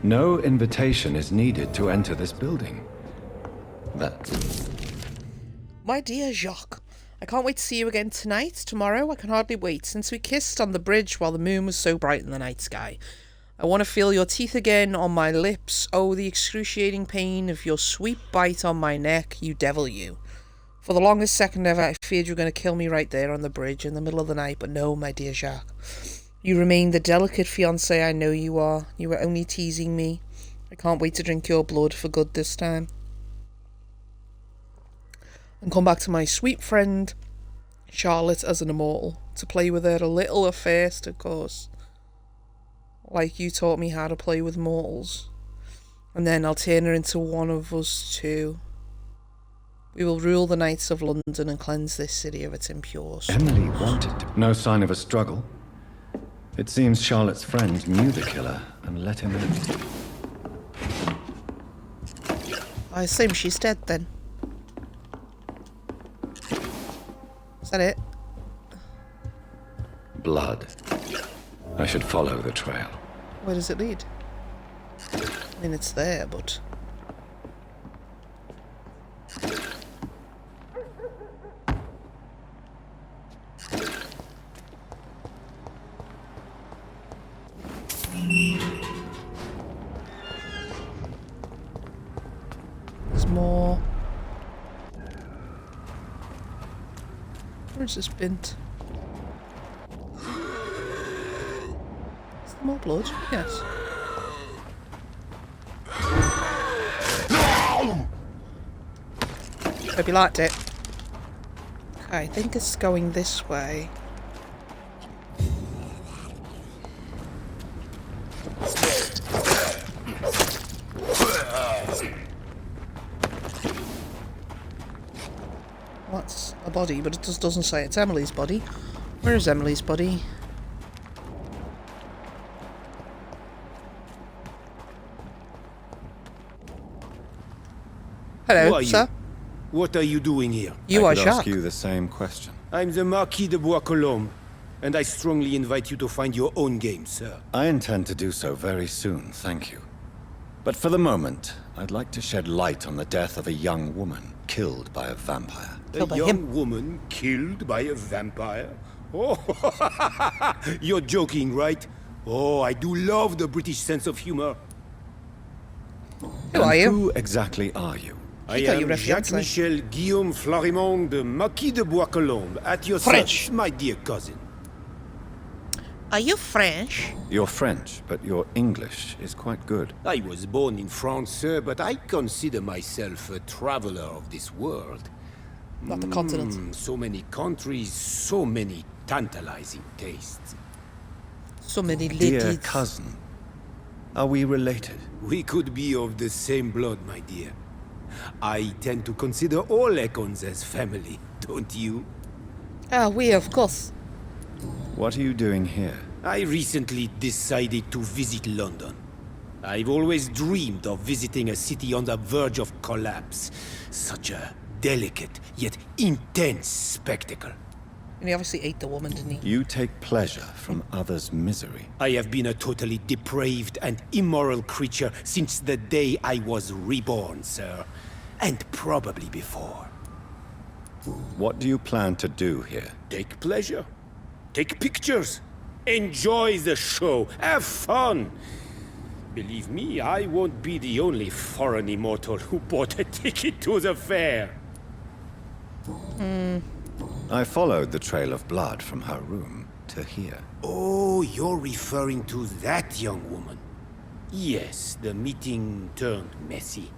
No invitation is needed to enter this building. My dear Jacques, I can't wait to see you again tonight, tomorrow. I can hardly wait, since we kissed on the bridge while the moon was so bright in the night sky. I want to feel your teeth again on my lips. Oh, the excruciating pain of your sweet bite on my neck, you devil you. For the longest second ever, I feared you were going to kill me right there on the bridge in the middle of the night, but no, my dear Jacques. You remain the delicate fiancé I know you are. You were only teasing me. I can't wait to drink your blood for good this time. And come back to my sweet friend, Charlotte, as an immortal. To play with her a little at first, of course. Like you taught me how to play with mortals. And then I'll turn her into one of us too. We will rule the knights of London and cleanse this city of its impure soul. Emily wanted to. No sign of a struggle. It seems Charlotte's friend knew the killer and let him in. I assume she's dead then. Is that it? Blood. I should follow the trail. Where does it lead? I mean, it's there, but... There's more. Where's this bint? Is there more blood? Yes. Hope you liked it. Okay, I think it's going this way. That's a body, but it just doesn't say it's Emily's body. Where is Emily's body? Hello, sir. What are you doing here? You are I could Jacques. ask you the same question. I'm the Marquis de Bois-Colombes, and I strongly invite you to find your own game, sir. I intend to do so very soon, thank you. But for the moment, I'd like to shed light on the death of a young woman killed by a vampire. Killed by A young him. woman killed by a vampire? Oh, you're joking, right? Oh, I do love the British sense of humor. Who are you? Who exactly are you? I thought you am were a fiancé. Jacques-Michel Guillaume Florimond de Marquis de Bois-Colombes, at your French. service, my dear cousin. Are you French? You're French, but your English is quite good. I was born in France, sir, but I consider myself a traveler of this world. Not the continent. So many countries, so many tantalizing tastes. So many Dear ladies. cousin, are we related? We could be of the same blood, my dear. I tend to consider all Econs as family, don't you? Ah, we, of course. What are you doing here? I recently decided to visit London. I've always dreamed of visiting a city on the verge of collapse. Such a delicate, yet intense spectacle. And he obviously ate the woman, didn't he? You take pleasure from others' misery. I have been a totally depraved and immoral creature since the day I was reborn, sir. And probably before. What do you plan to do here? Take pleasure. Take pictures. Enjoy the show. Have fun. Believe me, I won't be the only foreign immortal who bought a ticket to the fair. I followed the trail of blood from her room to here. Oh, you're referring to that young woman. Yes, the meeting turned messy.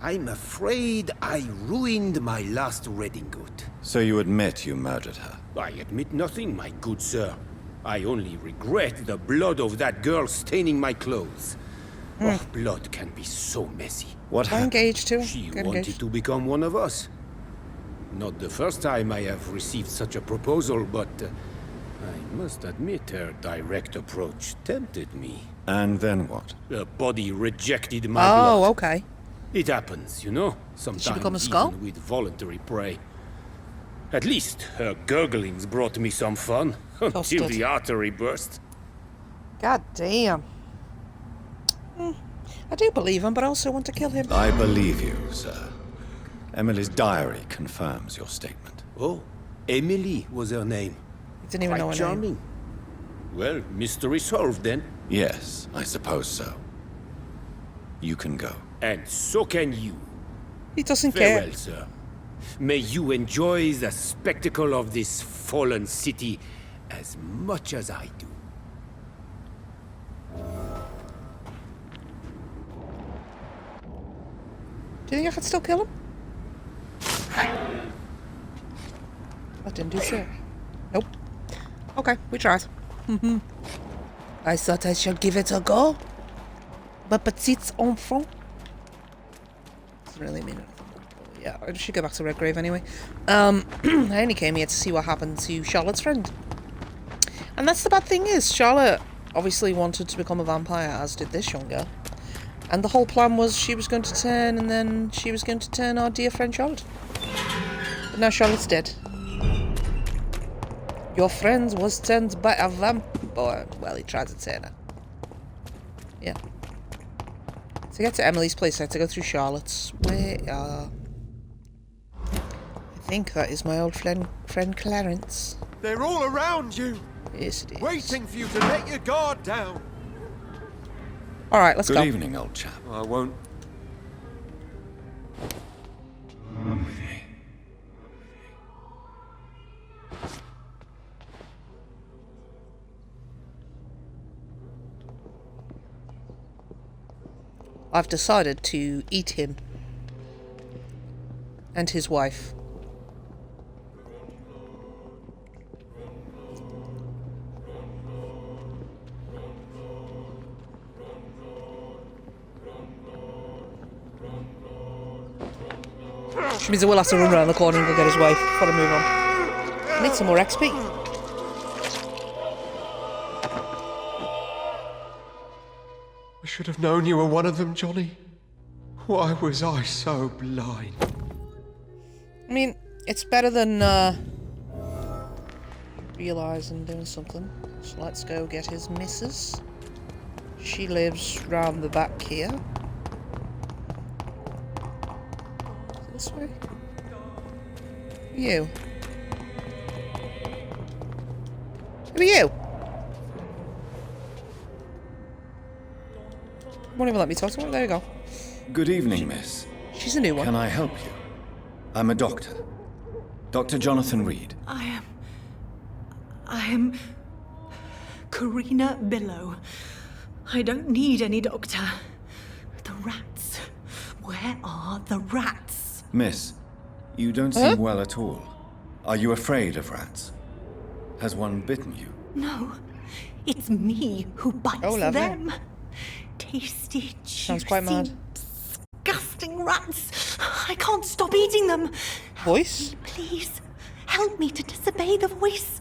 I'm afraid I ruined my last redingote. So you admit you murdered her? I admit nothing, my good sir. I only regret the blood of that girl staining my clothes. Oh, blood can be so messy. What Get happened? engaged too. She Get wanted engaged. to become one of us. Not the first time I have received such a proposal, but I must admit her direct approach tempted me. And then what? Her body rejected my Oh, blood. okay. It happens, you know, sometimes become a skull? even with voluntary prey. At least her gurglings brought me some fun, until Toasted. the artery burst. God damn. I do believe him, but I also want to kill him. I believe you, sir. Emily's diary confirms your statement. Oh, Emily was her name. He didn't even know her Quite name. charming. Well, mystery solved then. Yes, I suppose so. You can go. And so can you. He doesn't care. Farewell, sir. May you enjoy the spectacle of this fallen city as much as I do. Do you think I could still kill him? I didn't do so. Nope. Okay, we tried. I thought I should give it a go. But petite enfant. Doesn't really mean anything. Yeah, I should go back to Redgrave anyway. I only came here to see what happened to Charlotte's friend. And that's the bad thing is, Charlotte obviously wanted to become a vampire, as did this young girl. And the whole plan was she was going to turn, and then she was going to turn our dear friend Charlotte. But now Charlotte's dead. Your friend was turned by a vampire. Well, he tried to turn her. Yeah. To get to Emily's place, I had to go through Charlotte's. Where are... I think that is my old friend Clarence. They're all around you, Yes, it is. waiting for you to let your guard down. Alright, let's go. Good evening, old chap. I won't. I've decided to eat him. And his wife. Which means I will have to run around the corner and go get his wife before I move on. I need some more XP. I should have known you were one of them, Johnny. Why was I so blind? I mean, it's better than realising doing something. So let's go get his missus. She lives round the back here. Is it this way? You. Who are you? Won't even let me talk to her. There you go. Good evening, miss. She's a new one. Can I help you? I'm a doctor. Dr. Jonathan Reed. I am Karina Billow. I don't need any doctor. The rats. Where are the rats? Miss, you don't seem well at all. Are you afraid of rats? Has one bitten you? No, it's me who bites lovely. them. Tasty, Sounds quite mad. disgusting rats. I can't stop eating them. Voice? Please, help me to disobey the voice.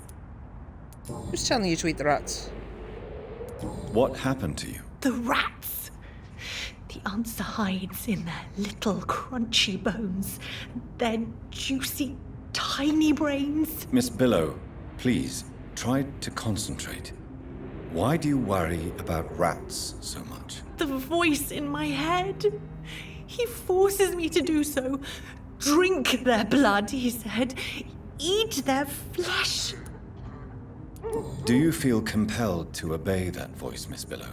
Who's telling you to eat the rats? What happened to you? The rats. The answer hides in their little crunchy bones, their juicy, tiny brains. Miss Billow, please, try to concentrate. Why do you worry about rats so much? The voice in my head. He forces me to do so. Drink their blood, he said. Eat their flesh. Do you feel compelled to obey that voice, Miss Billow?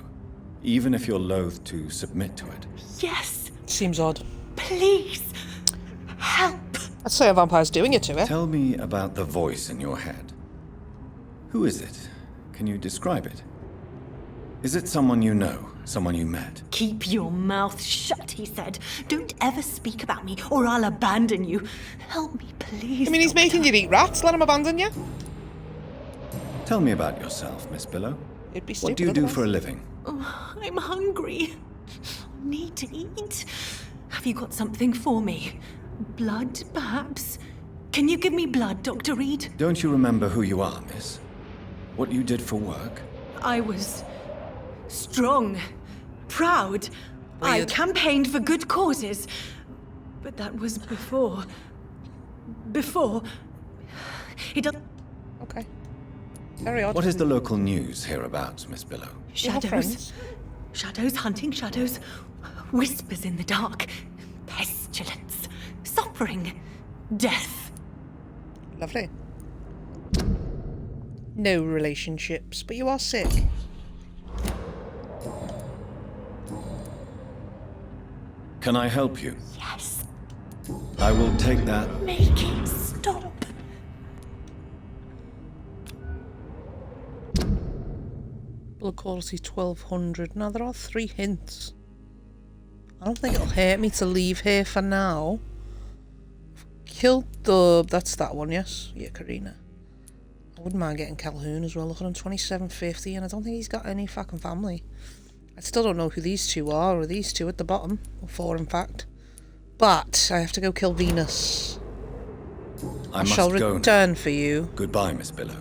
Even if you're loath to submit to it? Yes, Seems odd. please. Help. I'd say a vampire's doing it to her. Tell me about the voice in your head. Who is it? Can you describe it? Is it someone you know? Someone you met? Keep your mouth shut, he said. Don't ever speak about me, or I'll abandon you. Help me, please. I mean, he's making you eat rats. Let him abandon you. Tell me about yourself, Miss Billow. It'd be stupid. What do you do otherwise. for a living? Oh, I'm hungry. Need to eat. Have you got something for me? Blood, perhaps? Can you give me blood, Dr. Reed? Don't you remember who you are, miss? What you did for work? I was strong, proud. I Weird. campaigned for good causes. But that was before. It does. Okay. Very odd. What is the local news hereabouts, Miss Billow? You have Shadows. friends? Shadows hunting shadows. Whispers in the dark. Pestilence. Suffering. Death. Lovely. No relationships, but you are sick. Can I help you? Yes. I will take that. Make it stop. Blood quality 1200. Now, there are 3 hints. I don't think it'll hurt me to leave here for now. Killed the... That's that one, yes? Yeah, Karina. I wouldn't mind getting Calhoun as well. Look at him, 2750, and I don't think he's got any fucking family. I still don't know who these 2 are, or these 2 at the bottom. Or 4, in fact. But I have to go kill Venus. I shall return for you. Goodbye, Miss Billow.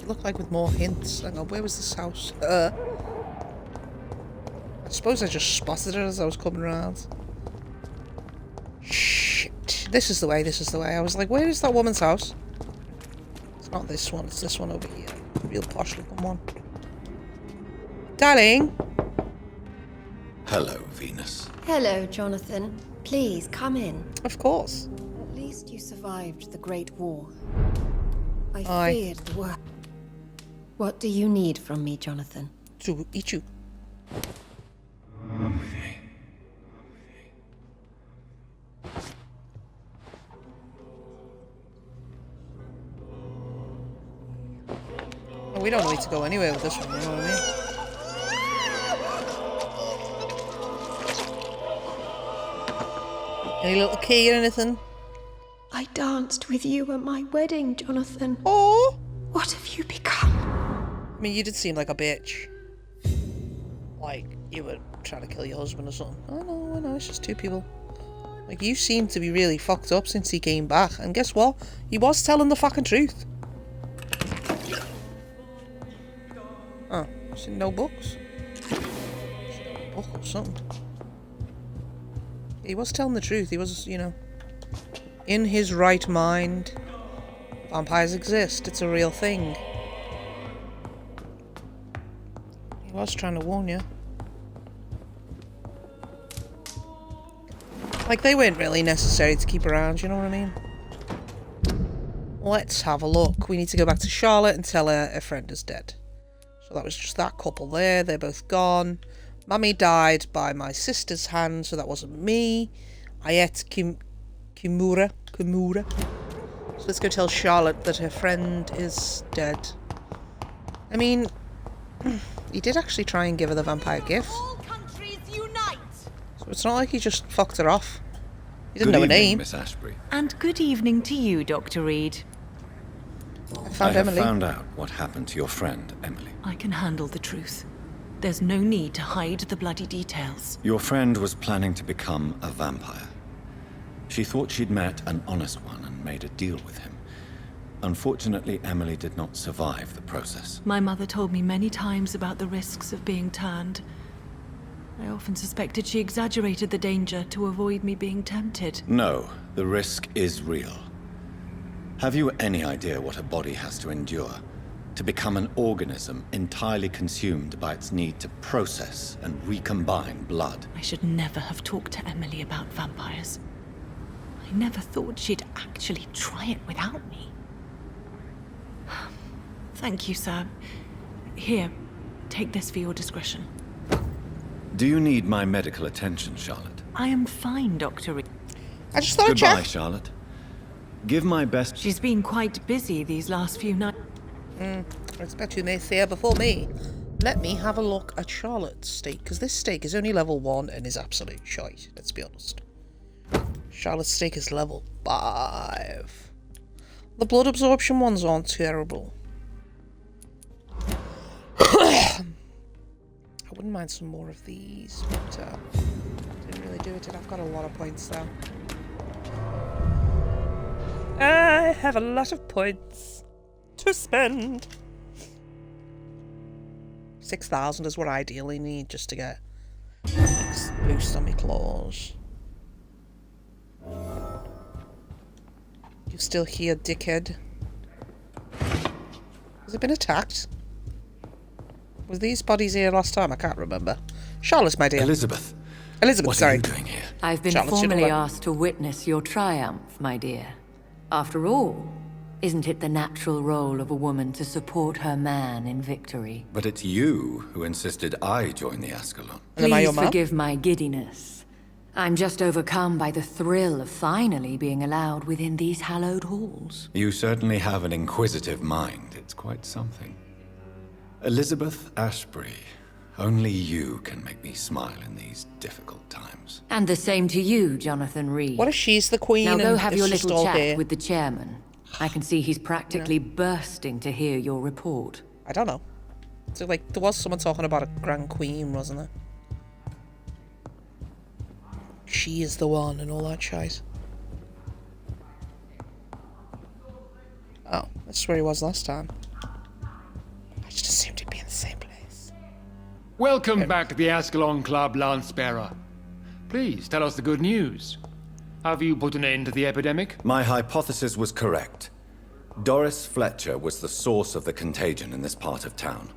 Look like with more hints. Hang on, where was this house? I suppose I just spotted it as I was coming around. Shit. This is the way, this is the way. I was like, where is that woman's house? It's not this one, it's this one over here. Real posh looking one. Darling! Hello, Venus. Hello, Jonathan. Please, come in. Of course. At least you survived the Great War. I Aye. feared the worst. What do you need from me, Jonathan? To eat you. We don't need to go anywhere with this one, you know what I mean? Any little key or anything? I danced with you at my wedding, Jonathan. Oh! What have you become? I mean, you did seem like a bitch. Like, you were trying to kill your husband or something. I know, it's just 2 people. Like, you seem to be really fucked up since he came back. And guess what? He was telling the fucking truth. Oh, no books? A book or something. He was telling the truth. He was, you know, in his right mind. Vampires exist. It's a real thing. He was trying to warn you. Like, they weren't really necessary to keep around, you know what I mean? Let's have a look. We need to go back to Charlotte and tell her a friend is dead. So that was just that couple there. They're both gone. Mummy died by my sister's hand, so that wasn't me. I ate Kimura. So let's go tell Charlotte that her friend is dead. I mean, he did actually try and give her the vampire gift. All countries unite. So it's not like he just fucked her off. He didn't Good know her evening, name. Miss Ashbury. And good evening to you, Dr. Reed. I I found have Emily. found out what happened to your friend, Emily. I can handle the truth. There's no need to hide the bloody details. Your friend was planning to become a vampire. She thought she'd met an honest one and made a deal with him. Unfortunately, Emily did not survive the process. My mother told me many times about the risks of being turned. I often suspected she exaggerated the danger to avoid me being tempted. No, the risk is real. Have you any idea what a body has to endure? To become an organism entirely consumed by its need to process and recombine blood? I should never have talked to Emily about vampires. I never thought she'd actually try it without me. Thank you, sir. Here, take this for your discretion. Do you need my medical attention, Charlotte? I am fine, Dr. Reed. I just thought I'd Goodbye, check. Charlotte. Give my best... She's been quite busy these last few nights. I expect you may see her before me. Let me have a look at Charlotte's steak, because this steak is only level 1 and is absolute shite, let's be honest. Charlotte's steak is level 5. The blood absorption ones aren't terrible. I wouldn't mind some more of these, but didn't really do it, and I've got a lot of points though. I have a lot of points to spend. 6,000 is what I ideally need just to get this boost on my claws. You still here, dickhead? Has it been attacked? Was these bodies here last time? I can't remember. Charlotte, my dear. Elizabeth. Elizabeth, What sorry. are you doing here? I've been Charlotte, formally sit over. asked to witness your triumph, my dear. After all, isn't it the natural role of a woman to support her man in victory? But it's you who insisted I join the Ascalon. And am I your Please mum? forgive my giddiness. I'm just overcome by the thrill of finally being allowed within these hallowed halls. You certainly have an inquisitive mind. It's quite something. Elizabeth Ashbury, only you can make me smile in these difficult times. And the same to you, Jonathan Reed. What if she's the queen Now go and have it's your just little all chat here? with the chairman. I can see he's practically bursting to hear your report. I don't know. So, like, there was someone talking about a grand queen, wasn't there? She is the one and all that shite. Oh, that's where he was last time. I just assumed he'd be in the same place. Welcome back to the Ascalon Club, Lance-Bearer. Please, tell us the good news. Have you put an end to the epidemic? My hypothesis was correct. Doris Fletcher was the source of the contagion in this part of town.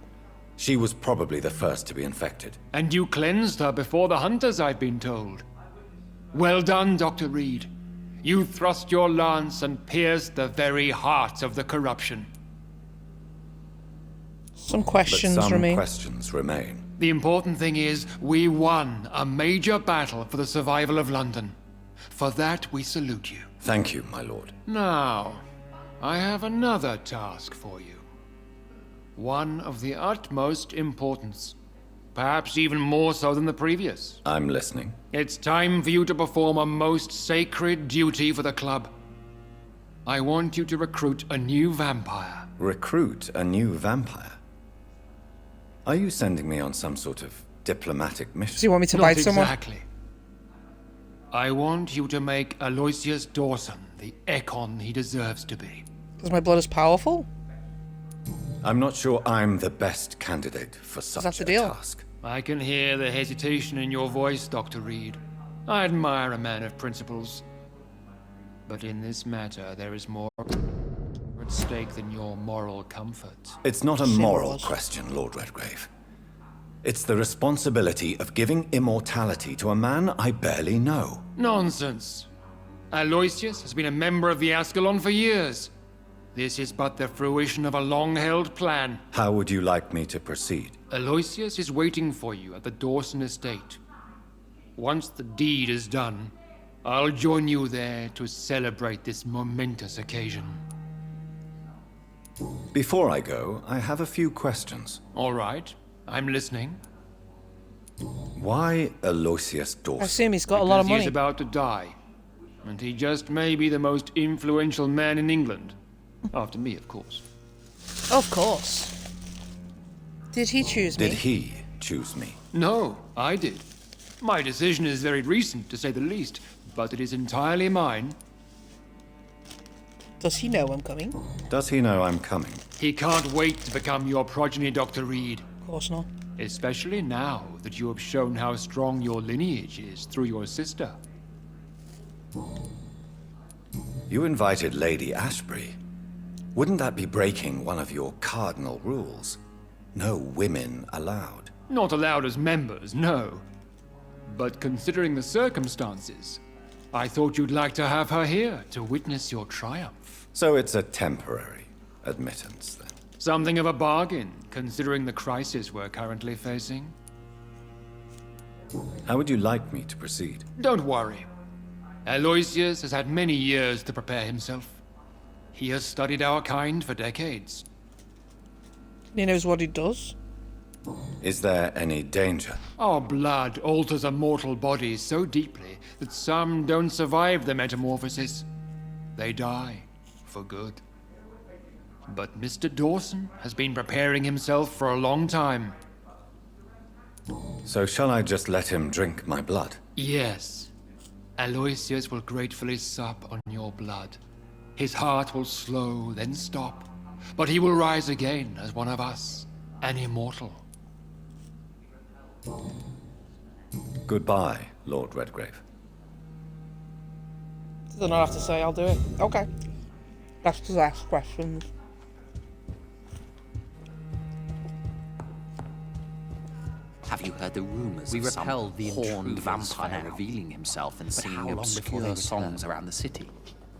She was probably the first to be infected. And you cleansed her before the hunters, I've been told. Well done, Dr. Reed. You thrust your lance and pierced the very heart of the corruption. Some But questions some remain. questions remain. The important thing is, we won a major battle for the survival of London. For that, we salute you. Thank you, my lord. Now, I have another task for you. One of the utmost importance. Perhaps even more so than the previous. I'm listening. It's time for you to perform a most sacred duty for the club. I want you to recruit a new vampire. Recruit a new vampire? Are you sending me on some sort of diplomatic mission? Do you want me to Not bite someone? exactly. I want you to make Aloysius Dawson the Ekon he deserves to be. Because my blood is powerful? I'm not sure I'm the best candidate for such that the a deal? task. I can hear the hesitation in your voice, Dr. Reed. I admire a man of principles. But in this matter, there is more at stake than your moral comfort. It's not a moral Symbols. question, Lord Redgrave. It's the responsibility of giving immortality to a man I barely know. Nonsense. Aloysius has been a member of the Ascalon for years. This is but the fruition of a long-held plan. How would you like me to proceed? Aloysius is waiting for you at the Dawson estate. Once the deed is done, I'll join you there to celebrate this momentous occasion. Before I go, I have a few questions. All right, I'm listening. Why Aloysius I Dawson? assume he's got a lot of Because money. he's about to die. And he just may be the most influential man in England. After me, of course. Of course. Did he choose me? Did he choose me? No, I did. My decision is very recent, to say the least, but it is entirely mine. Does he know I'm coming? Does he know I'm coming? He can't wait to become your progeny, Dr. Reed. Of course not. Especially now that you have shown how strong your lineage is through your sister. You invited Lady Ashbury. Wouldn't that be breaking one of your cardinal rules? No women allowed. Not allowed as members, no. But considering the circumstances, I thought you'd like to have her here to witness your triumph. So it's a temporary admittance, then. Something of a bargain, considering the crisis we're currently facing. How would you like me to proceed? Don't worry. Aloysius has had many years to prepare himself. He has studied our kind for decades. He knows what he does. Is there any danger? Our blood alters a mortal body so deeply that some don't survive the metamorphosis. They die for good. But Mr. Dawson has been preparing himself for a long time. So shall I just let him drink my blood? Yes. Aloysius will gratefully sup on your blood. His heart will slow, then stop. But he will rise again as one of us, an immortal. Goodbye, Lord Redgrave. Doesn't have to say, I'll do it. Okay. That's the last questions. heard the rumors We of some repelled the horned intruders for vampire now. revealing himself and But singing how long before they obscure songs return? around the city.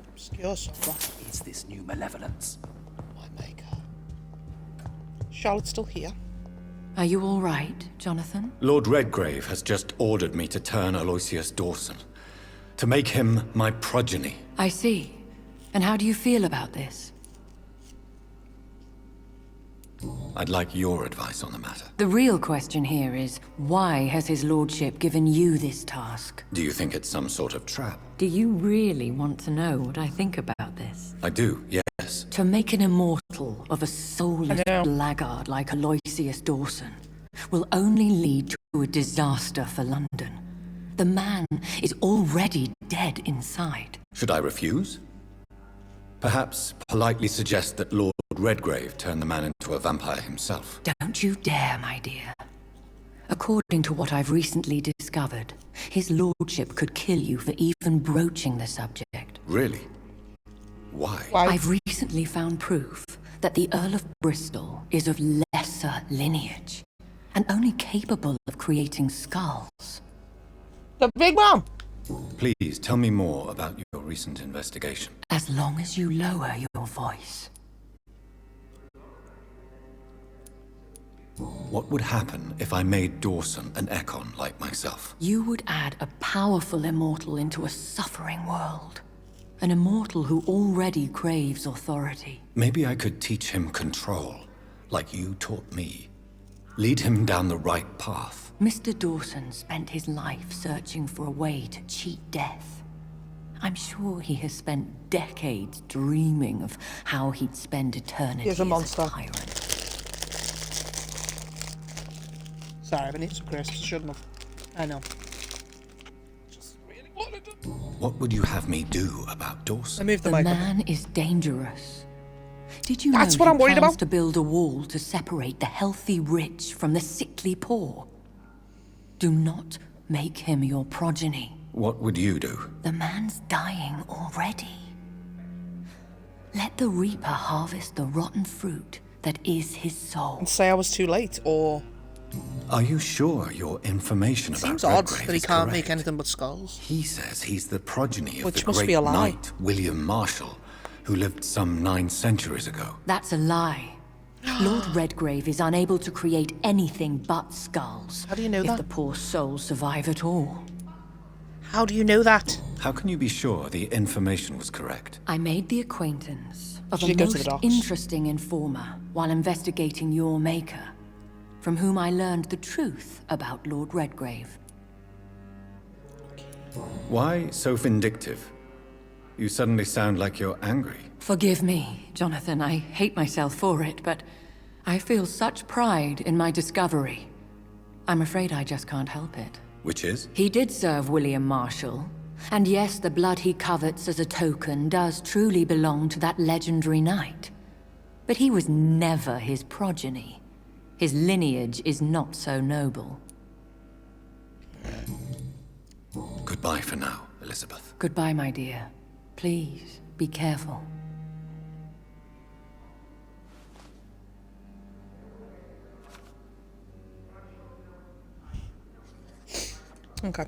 Obscure song. What is this new malevolence? My maker. Charlotte's still here. Are you all right, Jonathan? Lord Redgrave has just ordered me to turn Aloysius Dawson. To make him my progeny. I see. And how do you feel about this? I'd like your advice on the matter. The real question here is, why has his lordship given you this task? Do you think it's some sort of trap? Do you really want to know what I think about this? I do, yes. To make an immortal of a soulless I know. blackguard like Aloysius Dawson will only lead to a disaster for London. The man is already dead inside. Should I refuse? Perhaps politely suggest that Lord Redgrave turn the man into a vampire himself. Don't you dare, my dear. According to what I've recently discovered, his lordship could kill you for even broaching the subject. Really? Why? I've recently found proof that the Earl of Bristol is of lesser lineage, and only capable of creating skulls. The big one! Please tell me more about your recent investigation. As long as you lower your voice. What would happen if I made Dawson an Ekon like myself? You would add a powerful immortal into a suffering world. An immortal who already craves authority. Maybe I could teach him control, like you taught me. Lead him down the right path. Mr. Dawson spent his life searching for a way to cheat death. I'm sure he has spent decades dreaming of how he'd spend eternity He's a monster. as a tyrant. Sorry, I've been eating some crisps. I shouldn't have. I know. Just really wanted to. What would you have me do about Dawson? I moved the The mic. man is dangerous. Did you That's know what he I'm worried plans about. to build a wall to separate the healthy rich from the sickly poor? Do not make him your progeny. What would you do? The man's dying already. Let the reaper harvest the rotten fruit that is his soul. And say I was too late, or... Are you sure your information about Seems odd Redgrave that he is can't correct? make anything but skulls. He says he's the progeny of Which the must great be a lie. knight, William Marshall, who lived some 9 centuries ago. That's a lie. Lord Redgrave is unable to create anything but skulls. How do you know if that? the poor souls survive at all. How do you know that? How can you be sure the information was correct? I made the acquaintance of Should a you go to the most docks? interesting informer while investigating your maker, from whom I learned the truth about Lord Redgrave. Why so vindictive? You suddenly sound like you're angry. Forgive me, Jonathan. I hate myself for it, but I feel such pride in my discovery. I'm afraid I just can't help it. Which is? He did serve William Marshall. And yes, the blood he covets as a token does truly belong to that legendary knight. But he was never his progeny. His lineage is not so noble. Goodbye for now, Elizabeth. Goodbye, my dear. Please, be careful. Okay.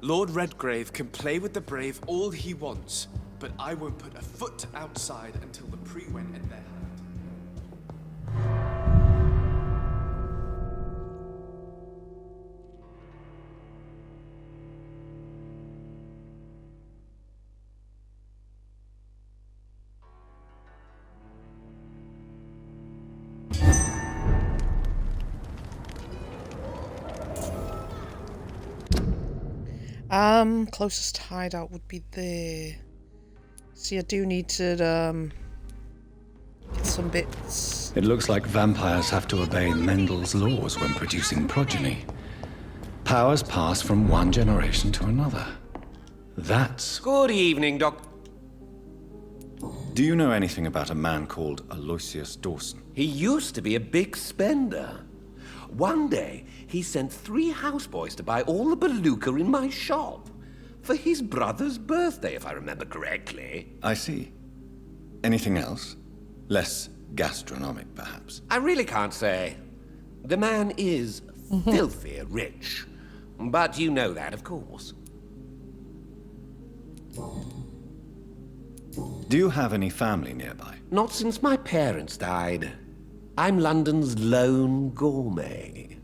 Lord Redgrave can play with the brave all he wants, but I won't put a foot outside until the pre-went in their hand. Closest hideout would be there. See, I do need to, get some bits. It looks like vampires have to obey Mendel's laws when producing progeny. Powers pass from one generation to another. That's... Good evening, Doc. Do you know anything about a man called Aloysius Dawson? He used to be a big spender. One day, he sent 3 houseboys to buy all the beluga in my shop. For his brother's birthday, if I remember correctly. I see. Anything else? Less gastronomic, perhaps? I really can't say. The man is Filthy rich. But you know that, of course. Do you have any family nearby? Not since my parents died. I'm London's lone gourmet.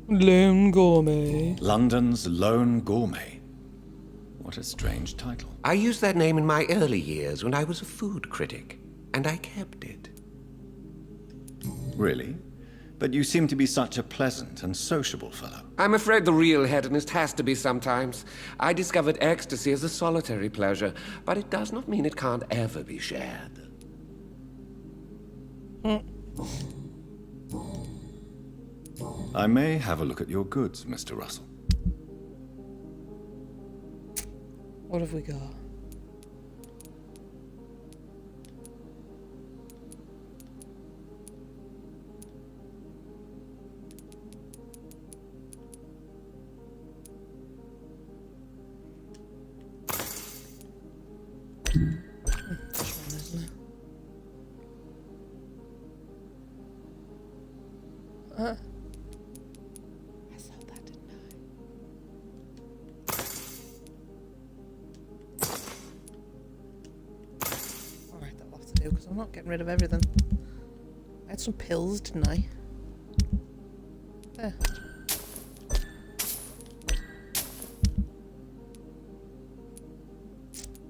Lone gourmet. London's lone gourmet. What a strange title. I used that name in my early years when I was a food critic, and I kept it. Really? But you seem to be such a pleasant and sociable fellow. I'm afraid the real hedonist has to be sometimes. I discovered ecstasy as a solitary pleasure, but it does not mean it can't ever be shared. I may have a look at your goods, Mr. Russell. What have we got? This one, isn't it? I saw that, didn't I? Alright, that'll have to do, because I'm not getting rid of everything. I had some pills, didn't I? There.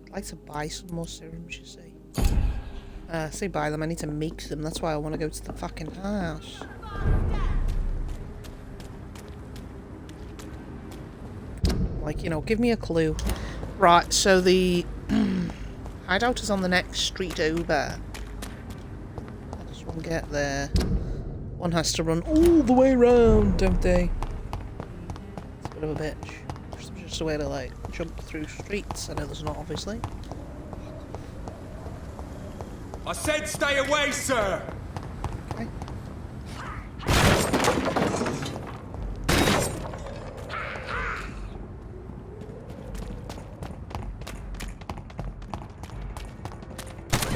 I'd like to buy some more serums, you see. I say buy them, I need to make them, that's why I want to go to the fucking house. Like, you know, give me a clue. Right, so the hideout is on the next street over. How does one get there? One has to run all the way around, don't they? It's a bit of a bitch. Just a way to, like, jump through streets. I know there's not, obviously. I said stay away, sir! Okay.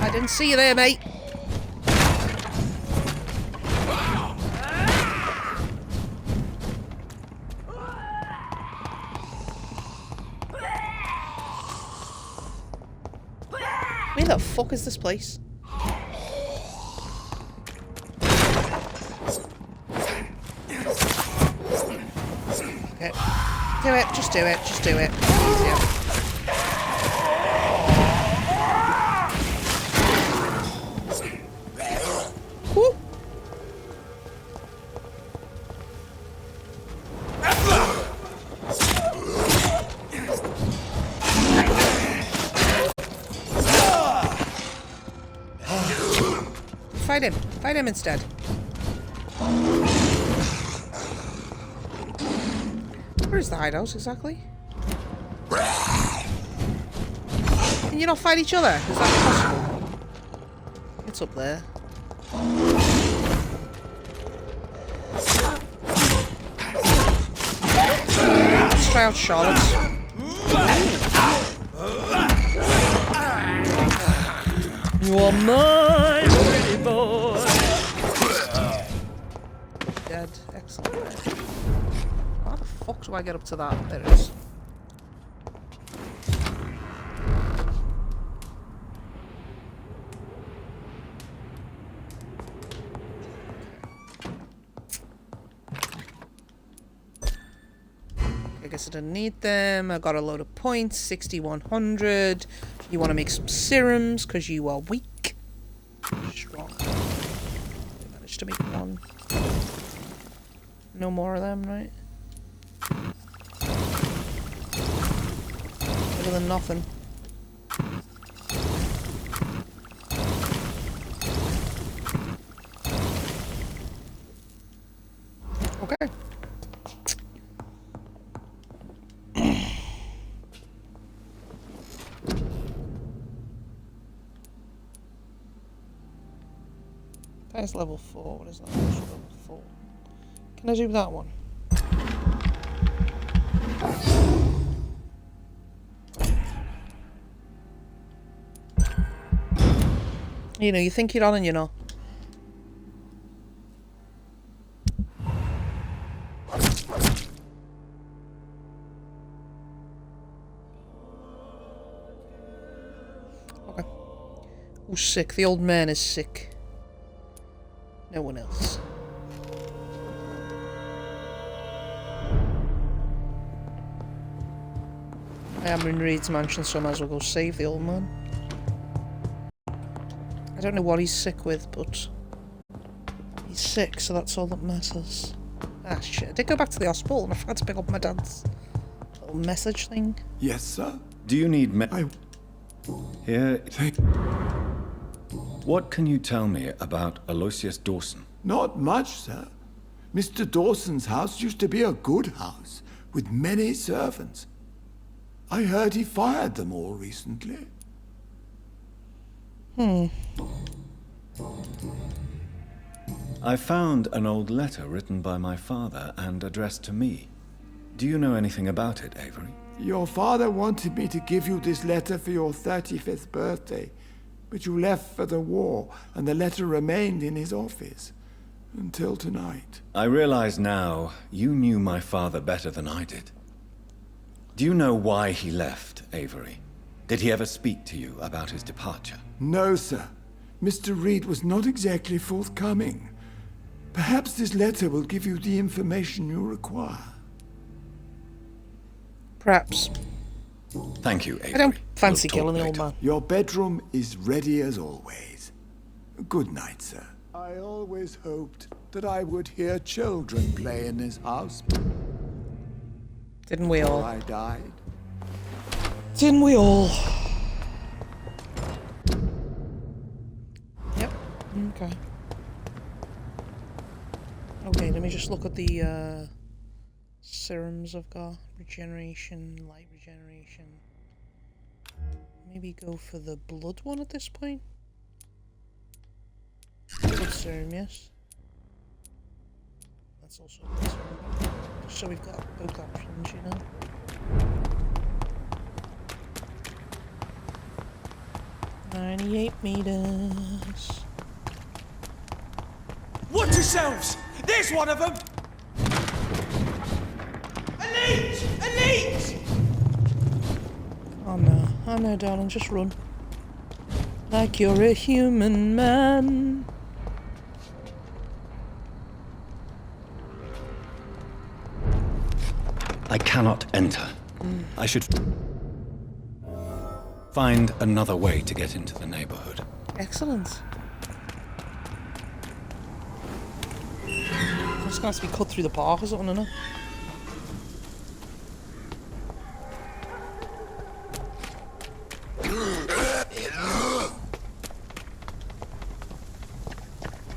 I didn't see you there, mate. Where the fuck is this place? Okay. Do it, just do it, just do it. Easier. Woo! Fight him instead. Where is the hideout exactly? Can you not fight each other? Is that possible? It's up there. Let's try out Charlotte. You are mine, pretty boy. Dead. Excellent. How the fuck do I get up to that? There it is. I guess I didn't need them. I got a load of points, 6,100. You want to make some serums because you are weak. Strong. I managed to make one. No more of them, right? Better than nothing. Okay. That's level 4. What is that? Level 4. Can I do that one? You know, you think you're on and you're not. Who's sick? The old man is sick. No one else. I am in Reed's mansion, so I might as well go save the old man. I don't know what he's sick with, but he's sick, so that's all that matters. Ah, shit. I did go back to the hospital and I forgot to pick up my dad's little message thing. Yes, sir? Do you need Here... What can you tell me about Aloysius Dawson? Not much, sir. Mr. Dawson's house used to be a good house, with many servants. I heard he fired them all recently. I found an old letter written by my father and addressed to me. Do you know anything about it, Avery? Your father wanted me to give you this letter for your 35th birthday, but you left for the war, and the letter remained in his office until tonight. I realize now you knew my father better than I did. Do you know why he left, Avery? Did he ever speak to you about his departure? No, sir. Mr. Reed was not exactly forthcoming. Perhaps this letter will give you the information you require. Perhaps. Thank you, Avery. I don't fancy We'll killing the talk old later. man. Your bedroom is ready as always. Good night, sir. I always hoped that I would hear children play in this house. Didn't we all? I died. Didn't we all? Yep. Okay. Okay, let me just look at the serums I've got. Regeneration, light regeneration. Maybe go for the blood one at this point. Blood serum, yes. That's also a blood serum. So we've got both options, you know. $98 meters. Watch yourselves! There's one of them! Elite! Elite! Oh no, darling, just run. Like you're a human man. I cannot enter. I should find another way to get into the neighborhood. Excellent. It's going to have to be cut through the park or something, isn't it?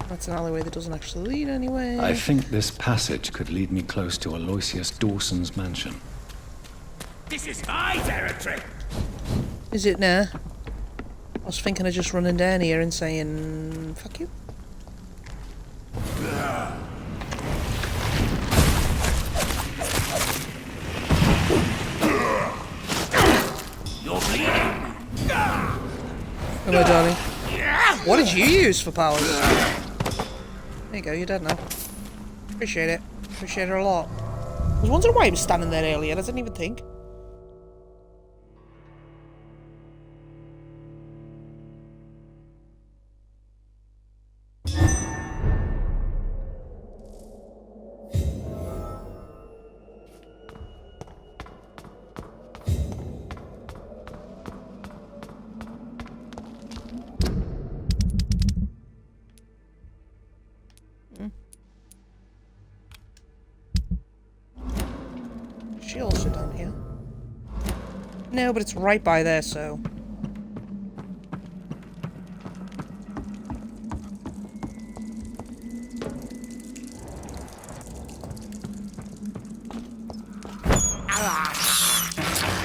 That's an alleyway that doesn't actually lead anywhere. I think this passage could lead me close to Aloysius Dawson's mansion. This is my territory! Is it now? I was thinking of just running down here and saying, fuck you. You're bleeding! Hello, darling. What did you use for powers? There you go, you're dead now. Appreciate it. Appreciate it a lot. I was wondering why he was standing there earlier, I didn't even think. She also down here. No, but it's right by there, so.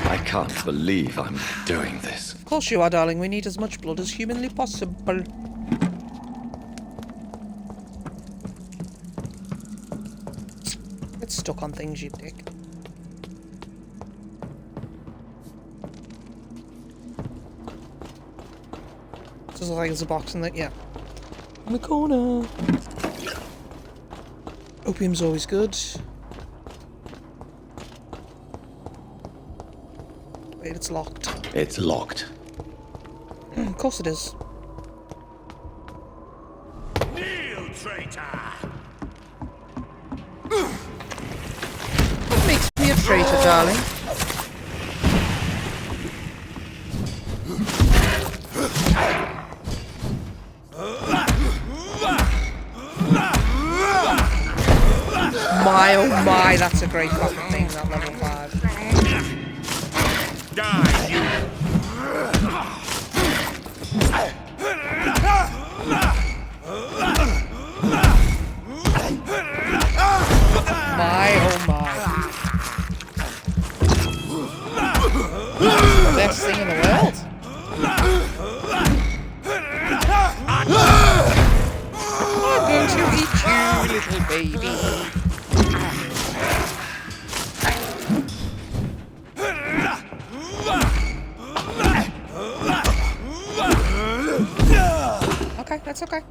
I can't believe I'm doing this. Of course you are, darling. We need as much blood as humanly possible. Get stuck on things, you dick. Does look like there's a box in there, yeah. In the corner. Opium's always good. Wait, it's locked. It's locked. Of course it is. traitor, darling. My, oh my, that's a great fucking thing, that level 5. My, oh my. Best thing in the world. I'm going to eat you, little baby. Okay, that's okay.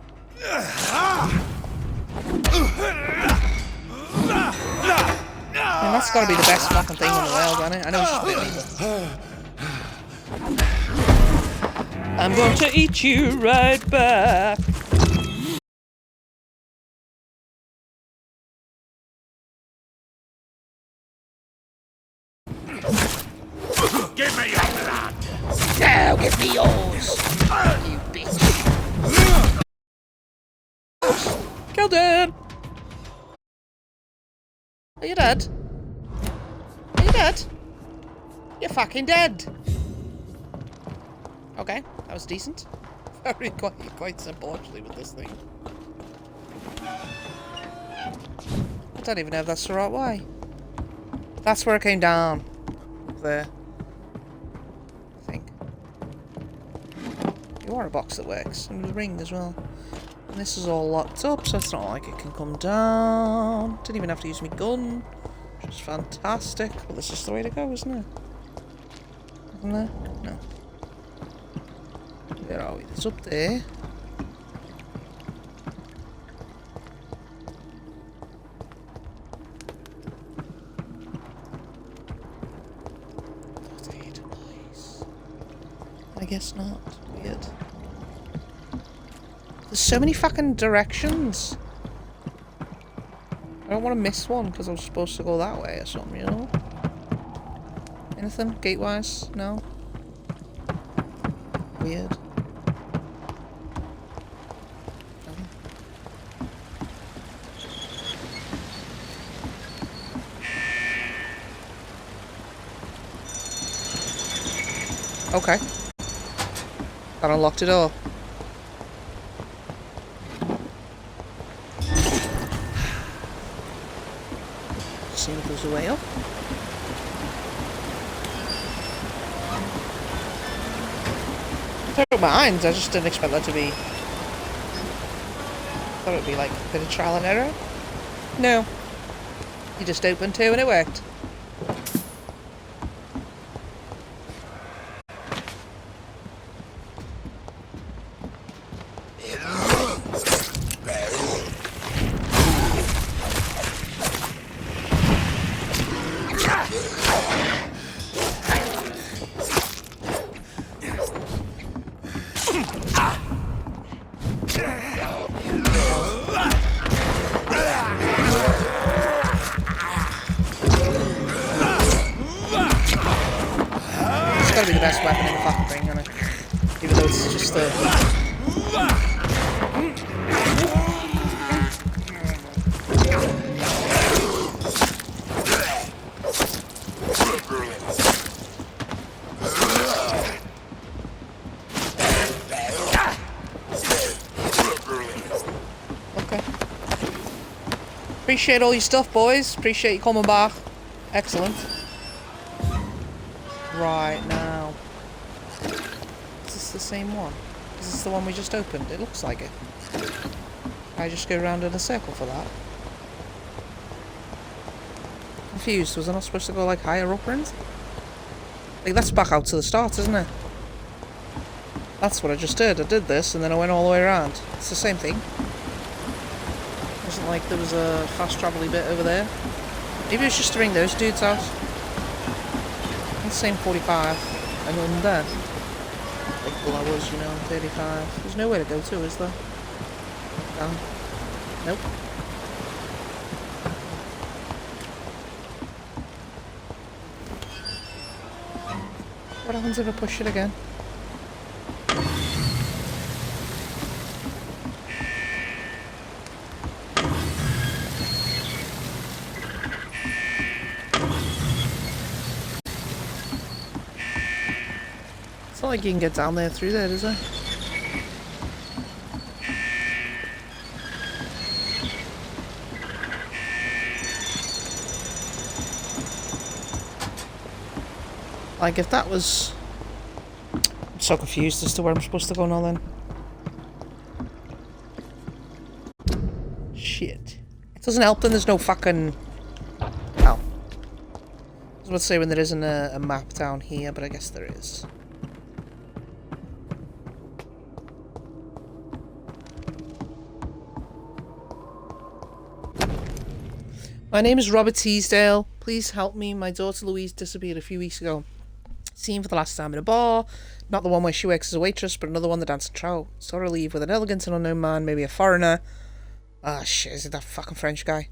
And that's gotta be the best fucking thing in the world, isn't it? I know it's just a bit evil. I'm going to eat you right back. Give me your blood! Now give me yours! You bitch. Killed him! Are you dead? Are you dead? You're fucking dead! Okay, that was decent. Very quite simple actually with this thing. I don't even know if that's the right way. That's where it came down. Up there. I think. You are a box that works. And a ring as well. And this is all locked up, so it's not like it can come down. Didn't even have to use my gun. Which is fantastic. Well, this is the way to go, isn't it? Isn't there? No. Where are we? It's up there. I guess not. Weird. There's so many fucking directions. I don't want to miss one because I was supposed to go that way or something, you know? Anything? Gate-wise? No? Weird. Okay. That unlocked it all. See if there's a way up. I don't mind, I just didn't expect that to be... thought it would be like a bit of trial and error. No. You just opened two and it worked. Gotta be the best weapon in the fucking thing, isn't it? Even though it's just a... Okay. Appreciate all your stuff, boys. Appreciate you coming back. Excellent. Right, now. Is this the same one? Is this the one we just opened? It looks like it. I just go around in a circle for that. Confused, was I not supposed to go like higher up or anything? Like that's back out to the start, isn't it? That's what I just did. I did this and then I went all the way around. It's the same thing. Wasn't like there was a fast travel-y bit over there. Maybe it's just to bring those dudes out. Same 45 and under. Like blowers, you know, 35. There's nowhere to go to, is there? Nope. What happens if I push it again? It's not like you can get down there through there, is it? Like, if that was... I'm so confused as to where I'm supposed to go now, then. Shit. It doesn't help then there's no fucking... Well. I was about to say when there isn't a map down here, but I guess there is. My name is Robert Teasdale. Please help me. My daughter Louise disappeared a few weeks ago. Seen for the last time in a bar. Not the one where she works as a waitress, but another one that danced a trout. Saw her leave with an elegant and unknown man, maybe a foreigner. Ah, shit, is it that fucking French guy?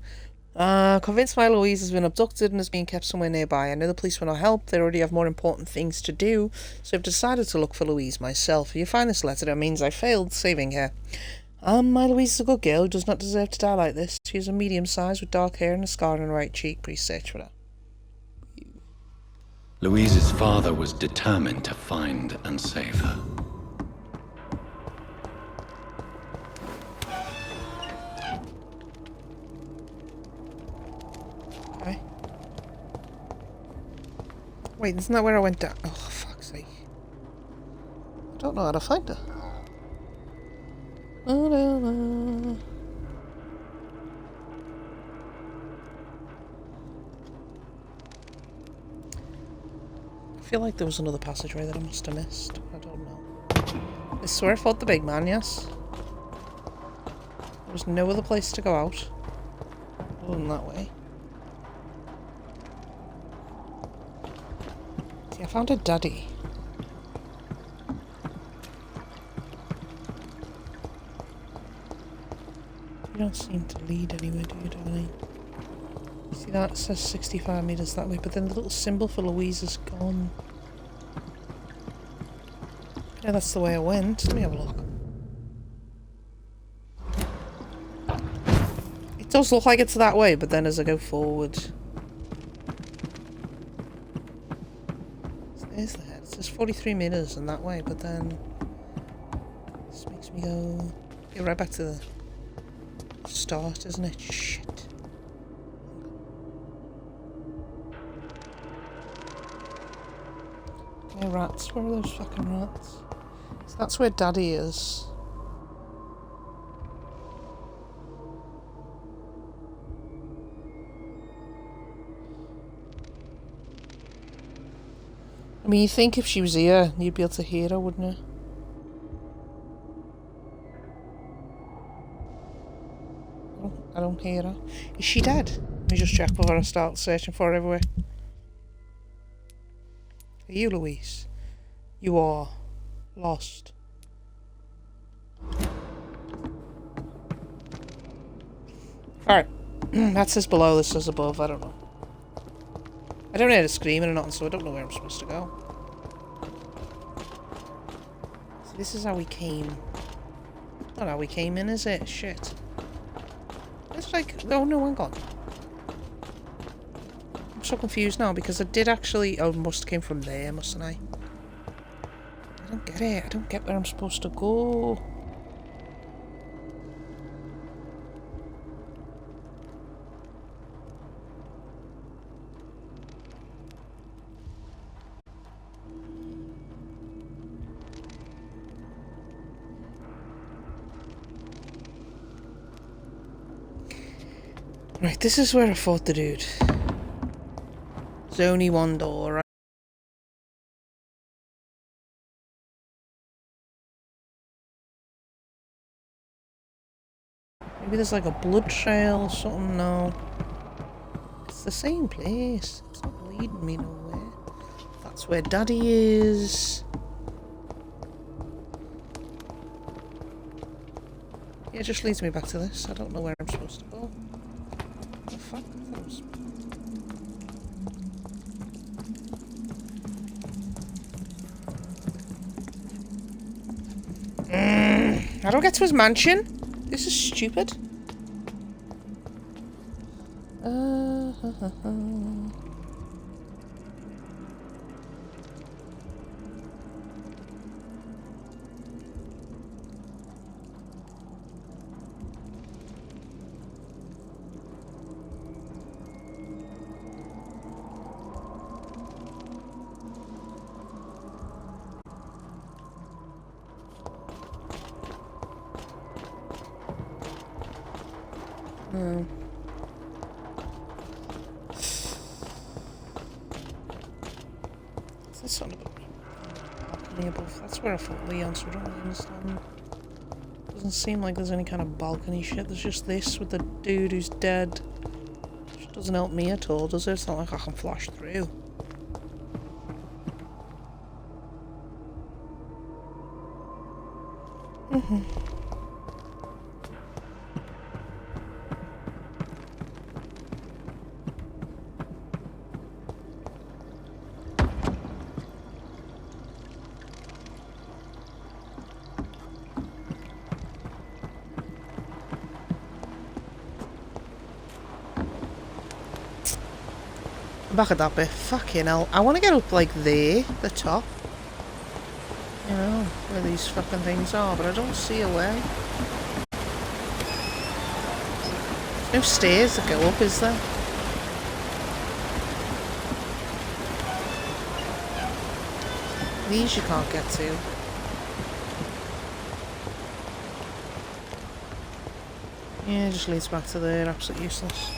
Convinced my Louise has been abducted and is being kept somewhere nearby. I know the police will not help. They already have more important things to do, so I've decided to look for Louise myself. If you find this letter, that means I failed saving her. My Louise is a good girl who does not deserve to die like this. She is a medium size with dark hair and a scar on her right cheek. Please search for her. Louise's father was determined to find and save her. Okay. Wait, isn't that where I went down? Oh, for fuck's sake. I don't know how to find her. I feel like there was another passageway that I must have missed. I don't know. I swear I fought the big man, yes. There was no other place to go out. Other than that way. See, I found a daddy. You don't seem to lead anywhere, do you, darling? See that? It says 65 meters that way, but then the little symbol for Louise is gone. Yeah, that's the way I went. Let me have a look. It does look like it's that way, but then as I go forward... There's the head. It says 43 meters and that way, but then... This makes me go... Get right back to the... start, isn't it? Shit. Yeah, rats. Where are those fucking rats? So that's where Daddy is. I mean, you think if she was here, you'd be able to hear her, wouldn't you? I don't hear her. Is she dead? Let me just check before I start searching for her everywhere. Are you Louise? You are lost. Alright. That says below, this says above, I don't know. I don't hear her screaming or nothing, so I don't know where I'm supposed to go. So this is how we came. Not how we came in, is it? Shit. It's like... Oh no, hang on. I'm so confused now because I did actually... Oh, must have came from there, mustn't I? I don't get it. I don't get where I'm supposed to go. Right, this is where I fought the dude. There's only one door, right? Maybe there's like a blood trail or something. No. It's the same place. It's not leading me nowhere. That's where Daddy is. Yeah, it just leads me back to this. I don't know where I'm supposed to go. What the fuck? I thought it was... do I get to his mansion? This is stupid. That's not about balcony above. That's where I thought Leon, so I don't understand. Doesn't seem like there's any kind of balcony shit. There's just this with the dude who's dead. Which doesn't help me at all, does it? It's not like I can flash through. Back at that bit. Fucking hell. I want to get up like there, the top. You know, where these fucking things are, but I don't see a way. There's no stairs that go up, is there? These you can't get to. Yeah, it just leads back to there. Absolutely useless.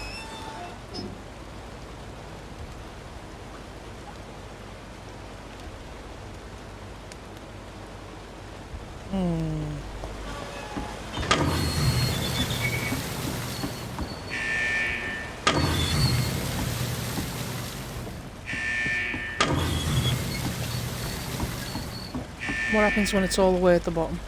What happens when it's all the way at the bottom?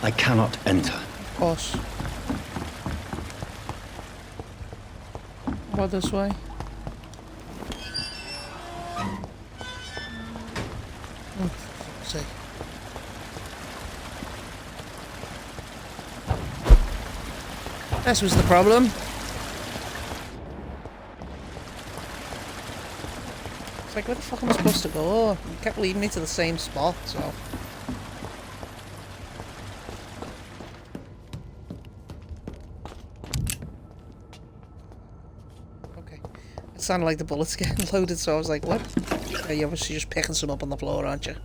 I cannot enter. Of course. What, this way? Oh, for fuck's sake. This was the problem. It's like, where the fuck am I supposed to go? You kept leading me to the same spot, so... Okay. It sounded like the bullets getting loaded, so I was like, what? Yeah, you're obviously just picking some up on the floor, aren't you?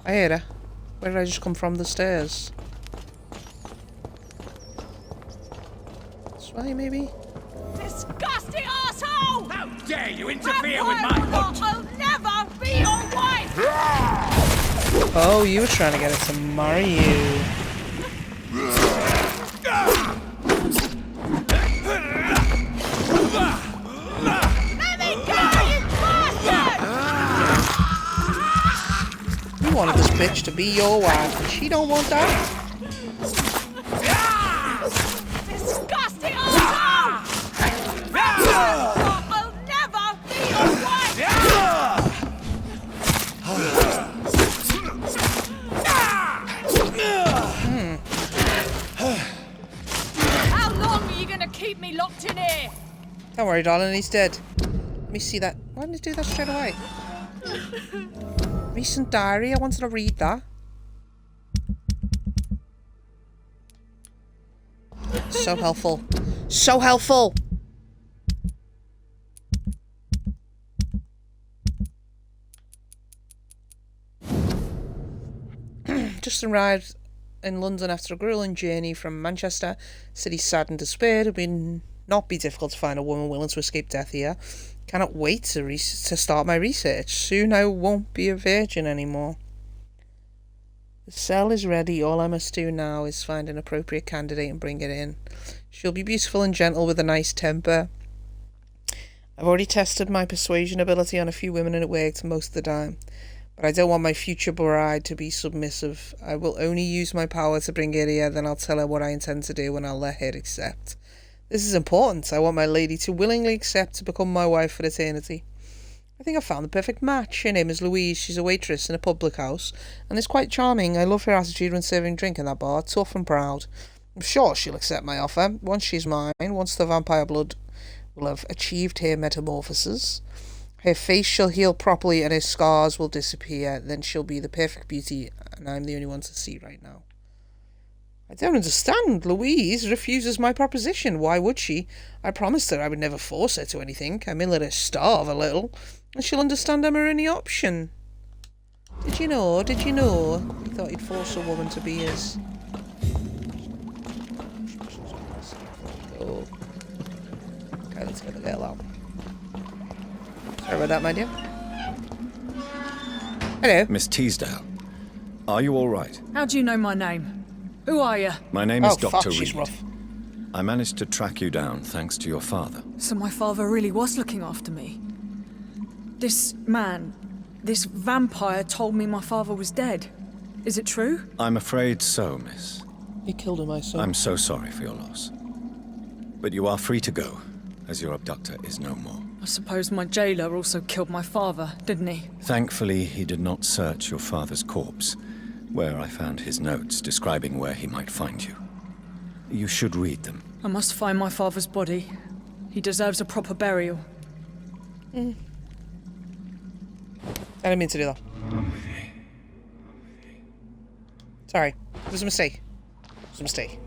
I hear her. Where did I just come from? The stairs? This way, maybe? Disgusting arsehole! How dare you interfere with my hunt! I'll never be your wife! Oh, you were trying to get it to marry you. Let me go, you bastard! You wanted this bitch to be your wife, and she don't want that? Disgusting arsehole! I'll never be your wife! How long are you gonna keep me locked in here? Don't worry, darling, he's dead. Let me see that. Why didn't he do that straight away? Recent diary, I wanted to read that. So helpful. So helpful! Just arrived in London after a grueling journey from Manchester. City sad and despaired. It would not be difficult to find a woman willing to escape death here. Cannot wait to start my research. Soon I won't be a virgin anymore. The cell is ready. All I must do now is find an appropriate candidate and bring it in. She'll be beautiful and gentle with a nice temper. I've already tested my persuasion ability on a few women and it worked most of the time. But I don't want my future bride to be submissive. I will only use my power to bring her here, then I'll tell her what I intend to do and I'll let her accept. This is important. I want my lady to willingly accept to become my wife for eternity. I think I've found the perfect match. Her name is Louise. She's a waitress in a public house and is quite charming. I love her attitude when serving drink in that bar, tough and proud. I'm sure she'll accept my offer. Once she's mine, once the vampire blood will have achieved her metamorphosis, her face shall heal properly and her scars will disappear. Then she'll be the perfect beauty, and I'm the only one to see right now. I don't understand. Louise refuses my proposition. Why would she? I promised her I would never force her to anything. I may let her starve a little, and she'll understand I'm her only option. Did you know? Did you know? He thought he'd force a woman to be his. Oh. Okay, let's get the girl out. Sorry about that, my dear. Hello. Miss Teasdale, are you all right? How do you know my name? Who are you? My name is fuck, Dr. she's Reed. rough. I managed to track you down thanks to your father. So my father really was looking after me. This man, this vampire told me my father was dead. Is it true? I'm afraid so, miss. He killed him, I saw. I'm so sorry for your loss. But you are free to go, as your abductor is no more. I suppose my jailer also killed my father, didn't he? Thankfully, he did not search your father's corpse, where I found his notes describing where he might find you. You should read them. I must find my father's body. He deserves a proper burial. I didn't mean to do that. Sorry. It was a mistake. It was a mistake.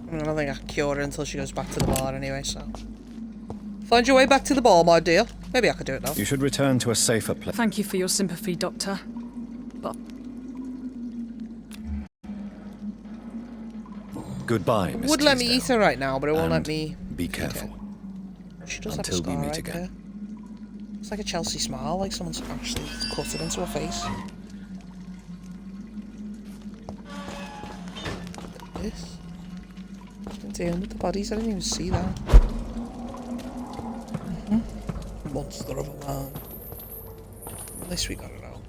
I don't think I can cure her until she goes back to the bar anyway, so... Find your way back to the bar, my dear. Maybe I could do it now. You should return to a safer place. Thank you for your sympathy, Doctor. But... Goodbye, Miss Would let me Teasdale. eat her right now, but it won't let And me... be careful. She does Until have a we scar meet right again. there. It's like a Chelsea smile, like someone's actually cut it into her face. This. She's been dealing with the bodies, I didn't even see that. Monster of a man. At least we got it out.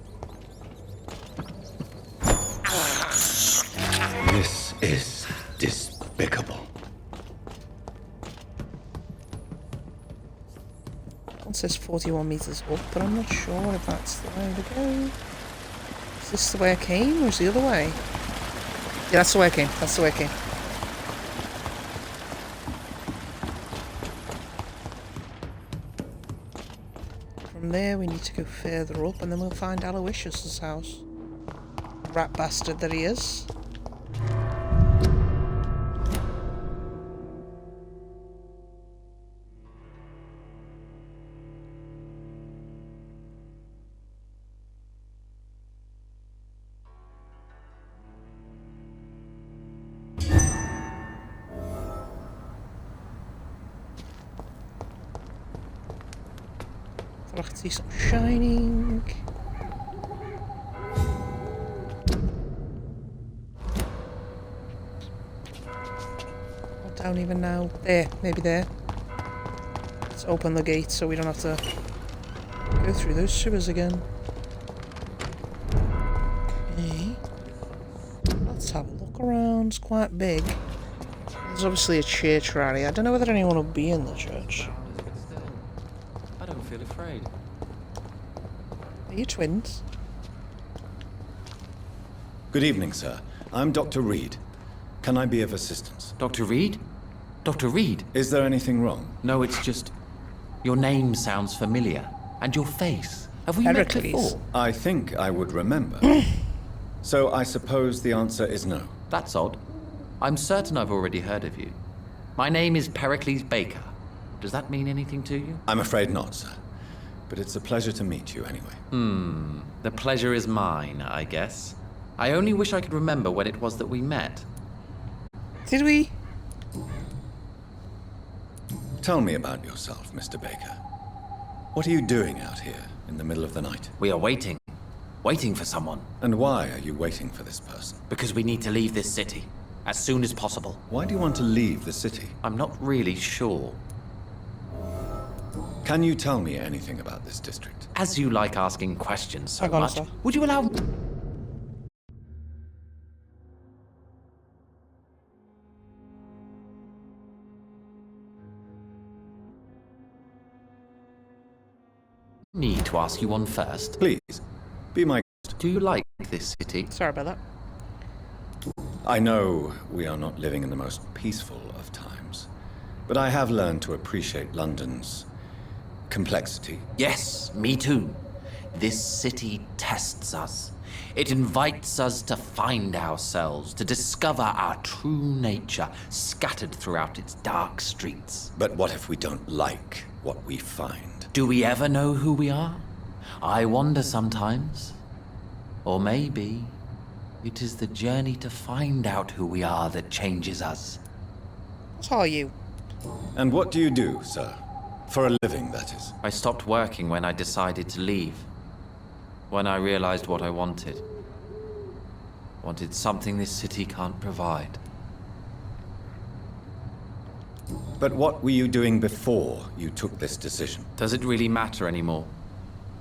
This is despicable. It says 41 metres up, but I'm not sure if that's the way to go. Is this the way I came, or is the other way? Yeah, that's the way I came. That's the way I came. From there, we need to go further up, and then we'll find Aloysius's house. Rat bastard that he is. I can see some shining. I don't even know. There, maybe there. Let's open the gate so we don't have to go through those sewers again. Okay. Let's have a look around. It's quite big. There's obviously a church area. I don't know whether anyone will be in the church. I don't feel afraid. Are you twins? Good evening, sir. I'm Dr. Reed. Can I be of assistance? Dr. Reed? Dr. Reed? Is there anything wrong? No, it's just... Your name sounds familiar. And your face. Have we met before? I think I would remember. So I suppose the answer is no. That's odd. I'm certain I've already heard of you. My name is Pericles Baker. Does that mean anything to you? I'm afraid not, sir. But it's a pleasure to meet you anyway. The pleasure is mine, I guess. I only wish I could remember when it was that we met. Did we? Tell me about yourself, Mr. Baker. What are you doing out here? in the middle of the night? We are waiting. Waiting for someone. And why are you waiting for this person? Because we need to leave this city. As soon as possible. Why do you want to leave the city? I'm not really sure. Can you tell me anything about this district? As you like asking questions so Hang on, much, sir. would you allow... Need to ask you one first. Please, be my guest. Do you like this city? Sorry about that. I know we are not living in the most peaceful of times, but I have learned to appreciate London's complexity. Yes, me too. This city tests us. It invites us to find ourselves, to discover our true nature scattered throughout its dark streets. But what if we don't like what we find? Do we ever know who we are? I wonder sometimes. Or maybe it is the journey to find out who we are that changes us. What are you? And what do you do, sir? For a living, that is. I stopped working when I decided to leave. When I realized what I wanted. Wanted something this city can't provide. But what were you doing before you took this decision? Does it really matter anymore?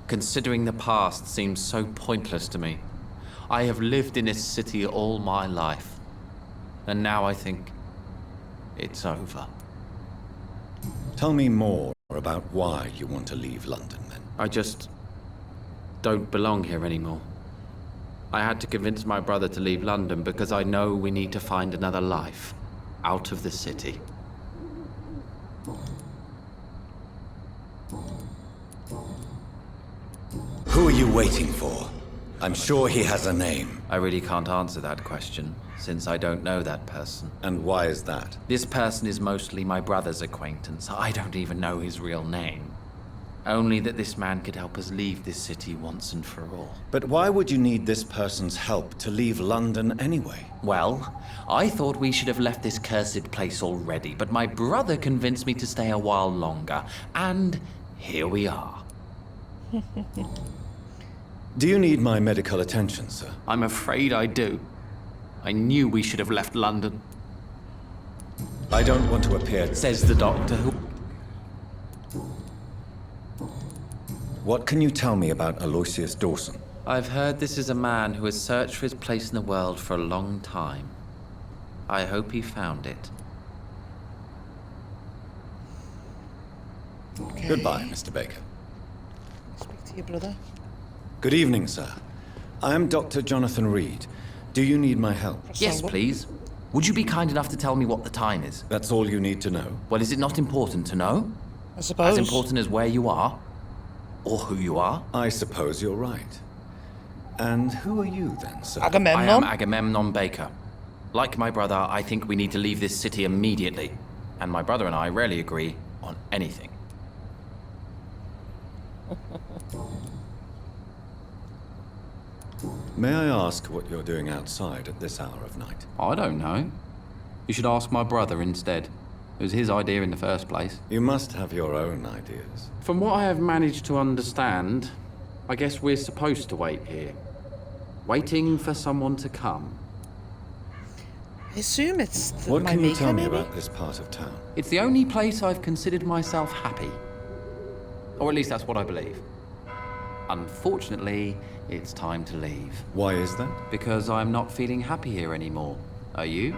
Considering the past seems so pointless to me. I have lived in this city all my life. And now I think it's over. Tell me more about why you want to leave London, then. I just don't belong here anymore. I had to convince my brother to leave London because I know we need to find another life out of the city. Who are you waiting for? I'm sure he has a name. I really can't answer that question, since I don't know that person. And why is that? This person is mostly my brother's acquaintance. I don't even know his real name. Only that this man could help us leave this city once and for all. But why would you need this person's help to leave London anyway? Well, I thought we should have left this cursed place already, but my brother convinced me to stay a while longer, and here we are. Do you need my medical attention, sir? I'm afraid I do. I knew we should have left London. I don't want to appear... Says the doctor who... What can you tell me about Aloysius Dawson? I've heard this is a man who has searched for his place in the world for a long time. I hope he found it. Okay. Goodbye, Mr. Baker. Speak to your brother. Good evening, sir. I am Dr. Jonathan Reed. Do you need my help? Yes, please. Would you be kind enough to tell me what the time is? That's all you need to know. Well, is it not important to know? I suppose. As important as where you are? Or who you are? I suppose you're right. And who are you then, sir? Agamemnon? I am Agamemnon Baker. Like my brother, I think we need to leave this city immediately. And my brother and I rarely agree on anything. May I ask what you're doing outside at this hour of night? I don't know. You should ask my brother instead. It was his idea in the first place. You must have your own ideas. From what I have managed to understand, I guess we're supposed to wait here. Waiting for someone to come. I assume it's What my can you maker, tell me maybe? about this part of town? It's the only place I've considered myself happy. Or at least that's what I believe. Unfortunately, it's time to leave. Why is that? Because I'm not feeling happy here anymore. Are you?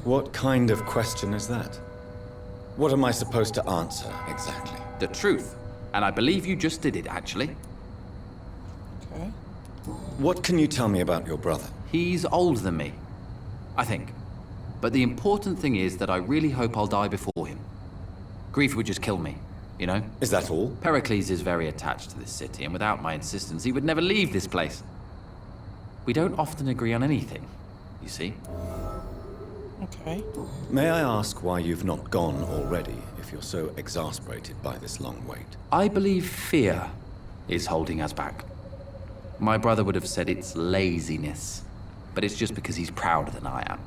What kind of question is that? What am I supposed to answer, exactly? The truth. And I believe you just did it, actually. Okay. What can you tell me about your brother? He's older than me. I think. But the important thing is that I really hope I'll die before him. Grief would just kill me, you know? Is that all? Pericles is very attached to this city, and without my insistence, he would never leave this place. We don't often agree on anything, you see? Okay. May I ask why you've not gone already, if you're so exasperated by this long wait? I believe fear is holding us back. My brother would have said it's laziness, but it's just because he's prouder than I am.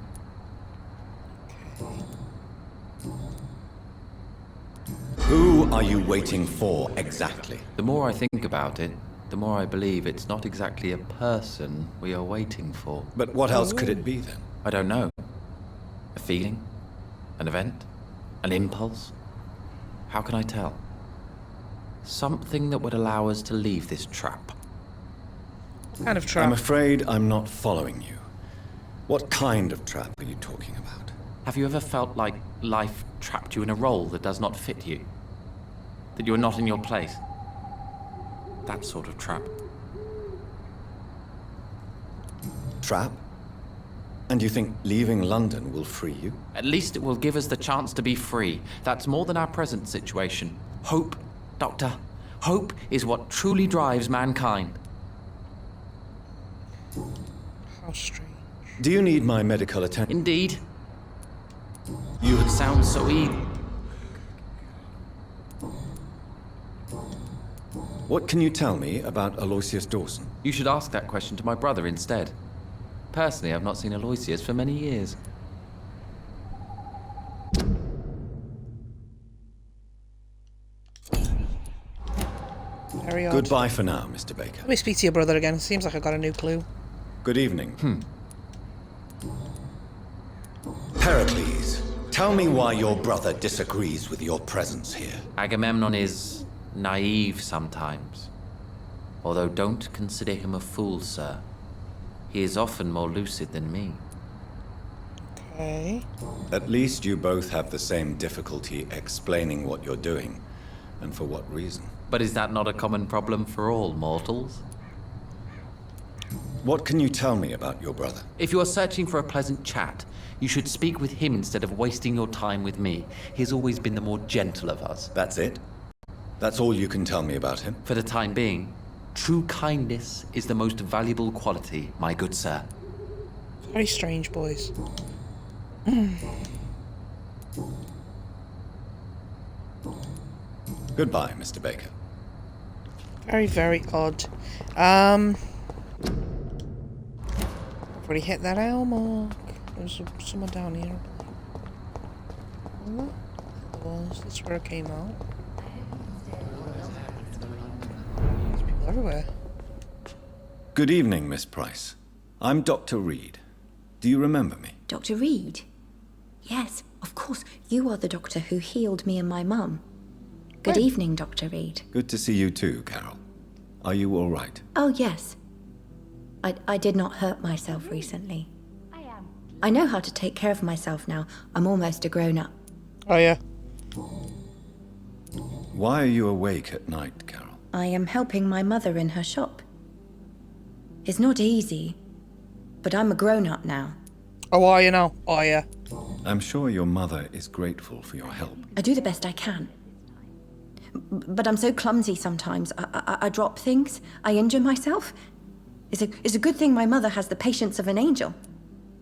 Who are you waiting for exactly? The more I think about it, the more I believe it's not exactly a person we are waiting for. But what else could it be then? I don't know. A feeling? An event? An impulse? How can I tell? Something that would allow us to leave this trap. Kind of trap. I'm afraid I'm not following you. What kind of trap are you talking about? Have you ever felt like life trapped you in a role that does not fit you? That you're not in your place? That sort of trap. Trap? And you think leaving London will free you? At least it will give us the chance to be free. That's more than our present situation. Hope, Doctor. Hope is what truly drives mankind. How strange. Do you need my medical attention? Indeed. You sound so What can you tell me about Aloysius Dawson? You should ask that question to my brother instead. Personally, I've not seen Aloysius for many years. Very odd. Goodbye for now, Mr. Baker. Let me speak to your brother again. Seems like I got a new clue. Good evening. Pericles, tell me why your brother disagrees with your presence here. Agamemnon is naive sometimes. Although don't consider him a fool, sir. He is often more lucid than me. Okay. At least you both have the same difficulty explaining what you're doing, and for what reason. But is that not a common problem for all mortals? What can you tell me about your brother? If you are searching for a pleasant chat, you should speak with him instead of wasting your time with me. He's always been the more gentle of us. That's it? That's all you can tell me about him? For the time being, true kindness is the most valuable quality, my good sir. Very strange, boys. Goodbye, Mr. Baker. Very, very odd. I've already hit that hour mark. There's someone down here. That's where it came out. There's people everywhere. Good evening, Miss Price. I'm Dr. Reed. Do you remember me? Dr. Reed? Yes, of course. You are the doctor who healed me and my mum. Good evening, Dr. Reed. Good to see you too, Carol. Are you all right? Oh, yes. I did not hurt myself recently. I know how to take care of myself now. I'm almost a grown-up. Oh, yeah. Why are you awake at night, Carol? I am helping my mother in her shop. It's not easy, but I'm a grown-up now. Oh, are you now? Oh, yeah. I'm sure your mother is grateful for your help. I do the best I can. But I'm so clumsy sometimes. I drop things. I injure myself. It's a good thing my mother has the patience of an angel.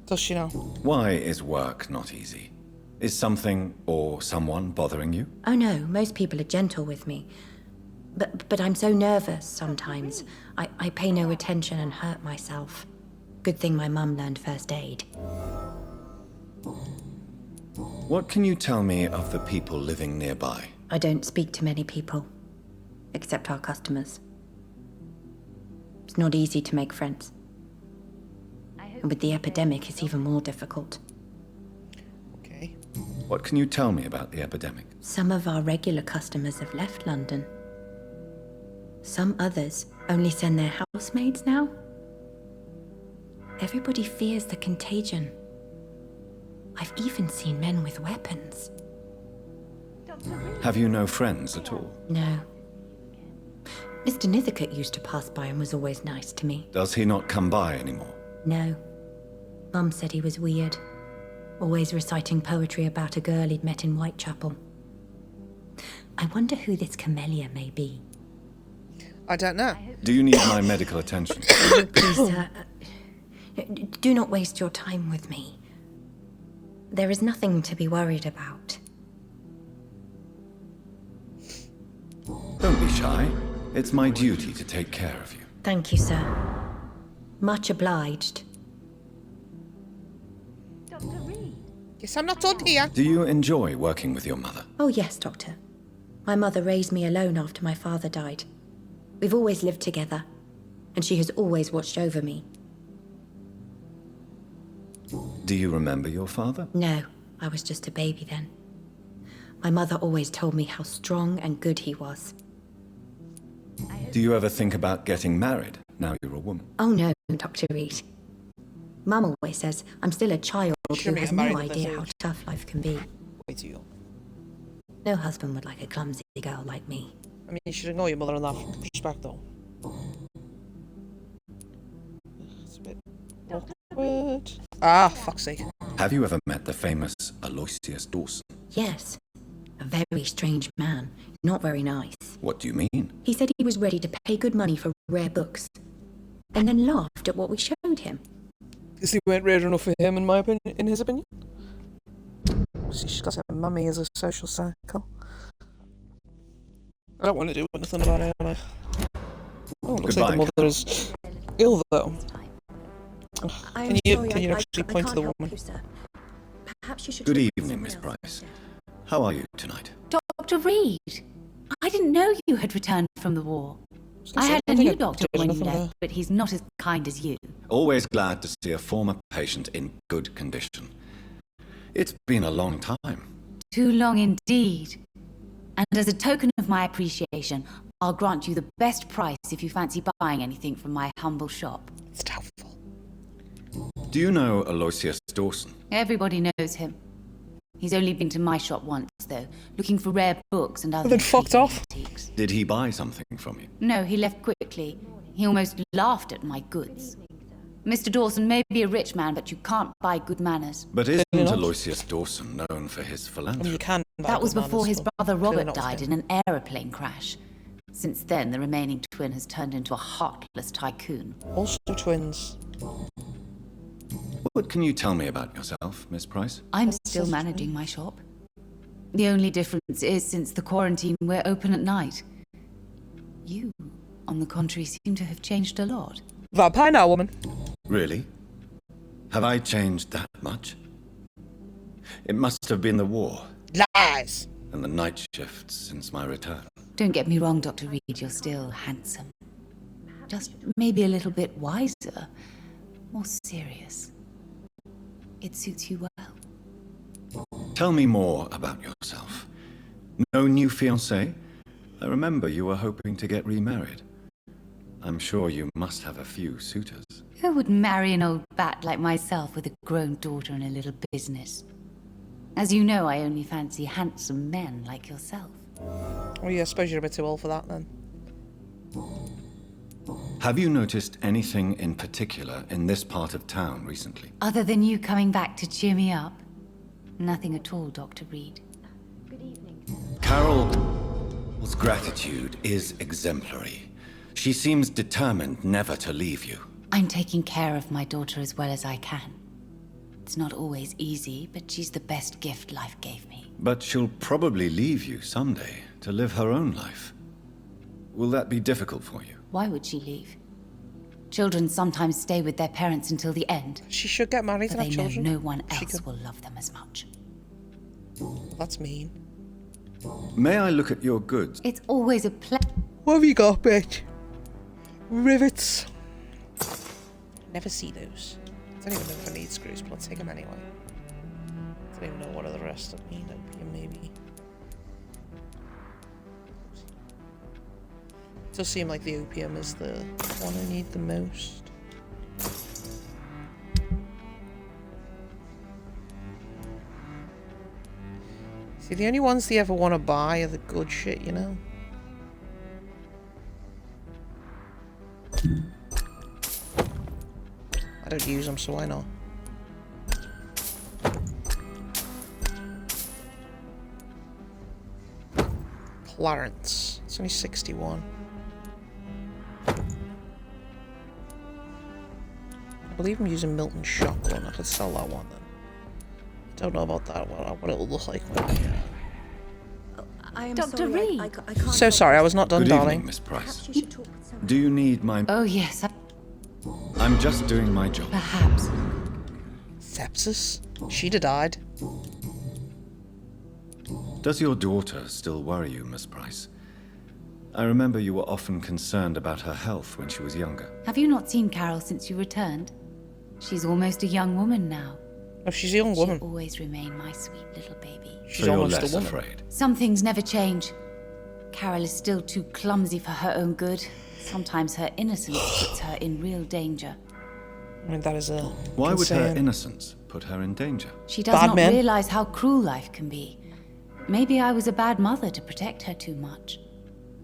Does she know? Why is work not easy? Is something or someone bothering you? Oh no, most people are gentle with me. But I'm so nervous sometimes. I pay no attention and hurt myself. Good thing my mum learned first aid. What can you tell me of the people living nearby? I don't speak to many people, except our customers. It's not easy to make friends. And with the epidemic, it's even more difficult. Okay. What can you tell me about the epidemic? Some of our regular customers have left London. Some others only send their housemaids now. Everybody fears the contagion. I've even seen men with weapons. Have you no friends at all? No. Mr. Nithercote used to pass by and was always nice to me. Does he not come by anymore? No. Mum said he was weird. Always reciting poetry about a girl he'd met in Whitechapel. I wonder who this camellia may be. I don't know. Do you need my medical attention? Please, do not waste your time with me. There is nothing to be worried about. Don't be shy. It's my duty to take care of you. Thank you, sir. Much obliged. Yes, I'm not done here. Do you enjoy working with your mother? Oh, yes, Doctor. My mother raised me alone after my father died. We've always lived together, and she has always watched over me. Do you remember your father? No, I was just a baby then. My mother always told me how strong and good he was. Do you ever think about getting married, now you're a woman? Oh no, Dr. Reed. Mum always says I'm still a child who has no idea how tough life can be. Way too young. No husband would like a clumsy girl like me. I mean, you should ignore your mother in that respect, though. It's a bit awkward. Ah, fuck's sake. Have you ever met the famous Aloysius Dawson? Yes. A very strange man. Not very nice. What do you mean? He said he was ready to pay good money for rare books, and then laughed at what we showed him. Because they weren't rare enough for him, in my opinion. In his opinion. See, she's got her mummy as a social cycle. I don't want to do anything about it. Like. Oh, it looks like the mother is ill, though. Can you actually point to the woman? Perhaps you should. Good evening, Miss Price. How are you tonight? Dr. Reed, I didn't know you had returned from the war. I had a new doctor when you left, but he's not as kind as you. Always glad to see a former patient in good condition. It's been a long time. Too long indeed. And as a token of my appreciation, I'll grant you the best price if you fancy buying anything from my humble shop. It's doubtful. Do you know Aloysius Dawson? Everybody knows him. He's only been to my shop once, though, looking for rare books and other then fucked off. antiques. Did he buy something from you? No, he left quickly. He almost laughed at my goods. Mr. Dawson may be a rich man, but you can't buy good manners. But isn't Aloysius Dawson known for his philanthropy? You can buy That was good before manners, his but brother clearly Robert not with died him. in an aeroplane crash. Since then, the remaining twin has turned into a heartless tycoon. Also twins. What can you tell me about yourself, Miss Price? I'm still managing my shop. The only difference is, since the quarantine, we're open at night. You, on the contrary, seem to have changed a lot. Vampire now, woman. Really? Have I changed that much? It must have been the war. Lies! And the night shifts since my return. Don't get me wrong, Dr. Reed, you're still handsome. Just maybe a little bit wiser, more serious. It suits you well. Tell me more about yourself. No new fiancé? I remember you were hoping to get remarried. I'm sure you must have a few suitors. Who would marry an old bat like myself with a grown daughter and a little business? As you know, I only fancy handsome men like yourself. Oh yeah, I suppose you're a bit too old for that then. Have you noticed anything in particular in this part of town recently? Other than you coming back to cheer me up? Nothing at all, Dr. Reed. Carol's gratitude is exemplary. She seems determined never to leave you. I'm taking care of my daughter as well as I can. It's not always easy, but she's the best gift life gave me. But she'll probably leave you someday to live her own life. Will that be difficult for you? Why would she leave? Children sometimes stay with their parents until the end. She should get married but and have they know children. no one else will love them as much. That's mean. May I look at your goods? It's always a pleasure. What have you got, bitch? Rivets. Never see those. I don't even know if I need screws, but I'll take them anyway. I don't even know what are the rest of me. Opium, maybe. It does seem like the opium is the one I need the most. See, the only ones they ever want to buy are the good shit, you know? I don't use them, so why not? Clarence. It's only 61. I believe I'm using Milton Shotgun. I could sell that one then. Don't know about that one. What it'll look like. I am Dr. sorry, Reed. I can't. So sorry, I was not done, Good darling. evening, Miss Price. You should talk with someone. Do you need my... Oh, yes, I'm just doing my job. perhaps. Sepsis? She'd have died. Does your daughter still worry you, Miss Price? I remember you were often concerned about her health when she was younger. Have you not seen Carol since you returned? She's almost a young woman now. Oh, she's a young woman. She'll always remain my sweet little baby. She's so you're almost less a woman. afraid. Some things never change. Carol is still too clumsy for her own good. Sometimes her innocence puts her in real danger. I mean, that is a Why would her concern. innocence put her in danger? She does not realize how cruel life can be. Maybe I was a bad mother to protect her too much.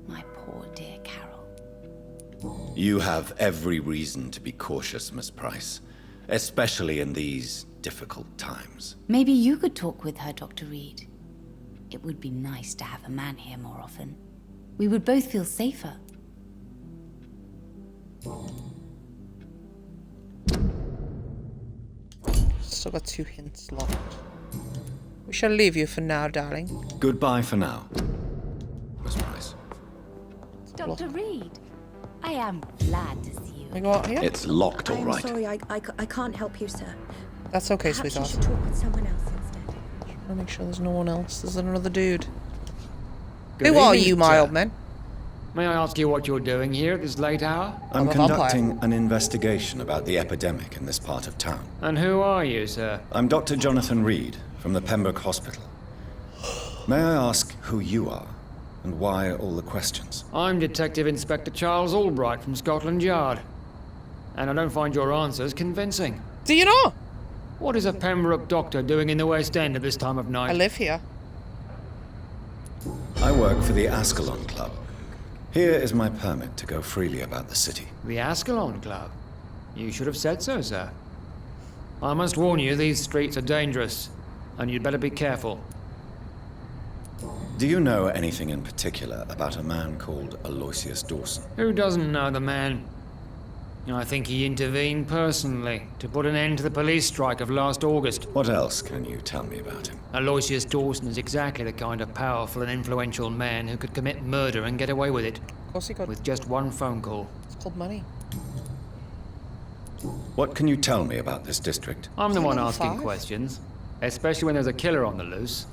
My poor dear Carol. You have every reason to be cautious, Miss Price, especially in these difficult times. Maybe you could talk with her, Dr. Reed. It would be nice to have a man here more often. We would both feel safer. Still got 2 hints locked. We shall leave you for now, darling. Goodbye for now, Miss Price. Dr. Reed, I am glad to see you. We go out here? It's locked, all right. I'm sorry, I can't help you, sir. That's okay, Perhaps sweetheart. you should talk with someone else instead. Trying to make sure there's no one else. There's another dude. Good Who are evening, you, sir. my old man? May I ask you what you're doing here at this late hour? I'm a vampire. conducting an investigation about the epidemic in this part of town. And who are you, sir? I'm Dr. Jonathan Reed from the Pembroke Hospital. May I ask who you are and why all the questions? I'm Detective Inspector Charles Albright from Scotland Yard. And I don't find your answers convincing. Do you know? What is a Pembroke doctor doing in the West End at this time of night? I live here. I work for the Ascalon Club. Here is my permit to go freely about the city. The Ascalon Club? You should have said so, sir. I must warn you, these streets are dangerous, and you'd better be careful. Do you know anything in particular about a man called Aloysius Dawson? Who doesn't know the man? I think he intervened personally to put an end to the police strike of last August. What else can you tell me about him? Aloysius Dawson is exactly the kind of powerful and influential man who could commit murder and get away with it. Of course he could. With just one phone call. It's called money. What can you tell me about this district? I'm the one level asking 5? questions, especially when there's a killer on the loose.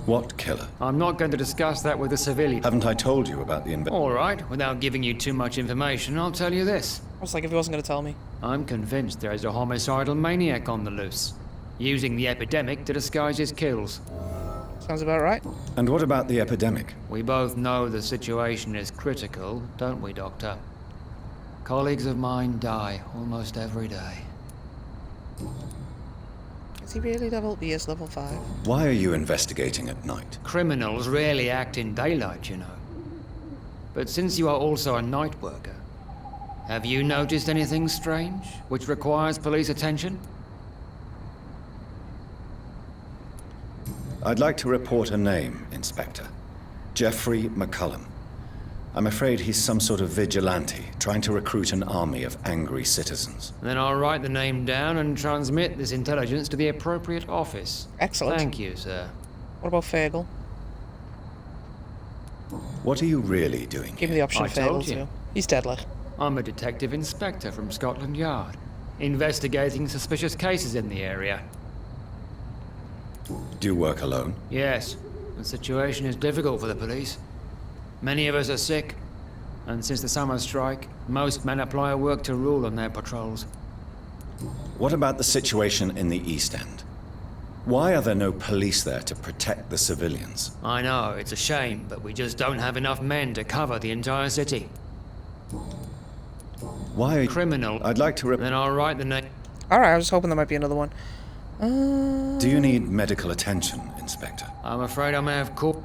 What killer? I'm not going to discuss that with a civilian. Haven't I told you about the All right, without giving you too much information, I'll tell you this. I was like, if he wasn't going to tell me. I'm convinced there is a homicidal maniac on the loose, using the epidemic to disguise his kills. Sounds about right. And what about the epidemic? We both know the situation is critical, don't we, Doctor? Colleagues of mine die almost every day. Is he really level? He is level 5. Why are you investigating at night? Criminals rarely act in daylight, you know. But since you are also a night worker, have you noticed anything strange which requires police attention? I'd like to report a name, Inspector. Jeffrey McCullum. I'm afraid he's some sort of vigilante, trying to recruit an army of angry citizens. Then I'll write the name down and transmit this intelligence to the appropriate office. Excellent. Thank you, sir. What about Fagel? What are you really doing? Give me the option I of Fagel told you. too. He's deadly. I'm a detective inspector from Scotland Yard, investigating suspicious cases in the area. Do you work alone? Yes, the situation is difficult for the police. Many of us are sick, and since the summer strike, most men apply a work to rule on their patrols. What about the situation in the East End? Why are there no police there to protect the civilians? I know, it's a shame, but we just don't have enough men to cover the entire city. Why are you... Criminal. I'd like to... Then I'll write the name. Alright, I was hoping there might be another one. Do you need medical attention, Inspector? I'm afraid I may have caught...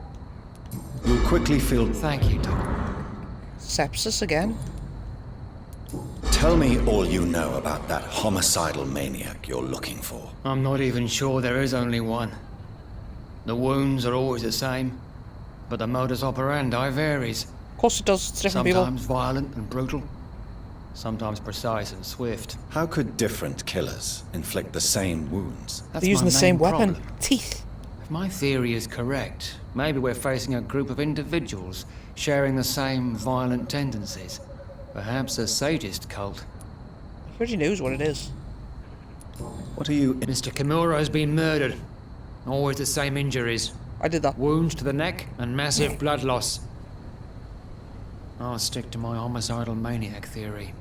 You'll quickly feel... Thank you, Doctor. Sepsis again? Tell me all you know about that homicidal maniac you're looking for. I'm not even sure there is only one. The wounds are always the same, but the modus operandi varies. Of course it does, it's different people. Sometimes violent and brutal, sometimes precise and swift. How could different killers inflict the same wounds? That's They're using my the same main weapon. problem. Teeth. If my theory is correct, maybe we're facing a group of individuals sharing the same violent tendencies. Perhaps a sadist cult. He already knows what it is. What are you... Mr. Kimura has been murdered. Always the same injuries. I did that. Wounds to the neck and massive blood loss. I'll stick to my homicidal maniac theory.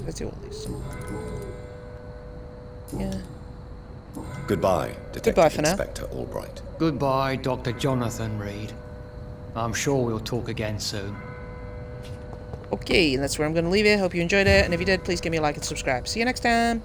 Let's do all these. Yeah. Goodbye, Detective Goodbye for now. Inspector Albright. Goodbye, Dr. Jonathan Reed. I'm sure we'll talk again soon. Okay, and that's where I'm going to leave it. Hope you enjoyed it, and if you did, please give me a like and subscribe. See you next time.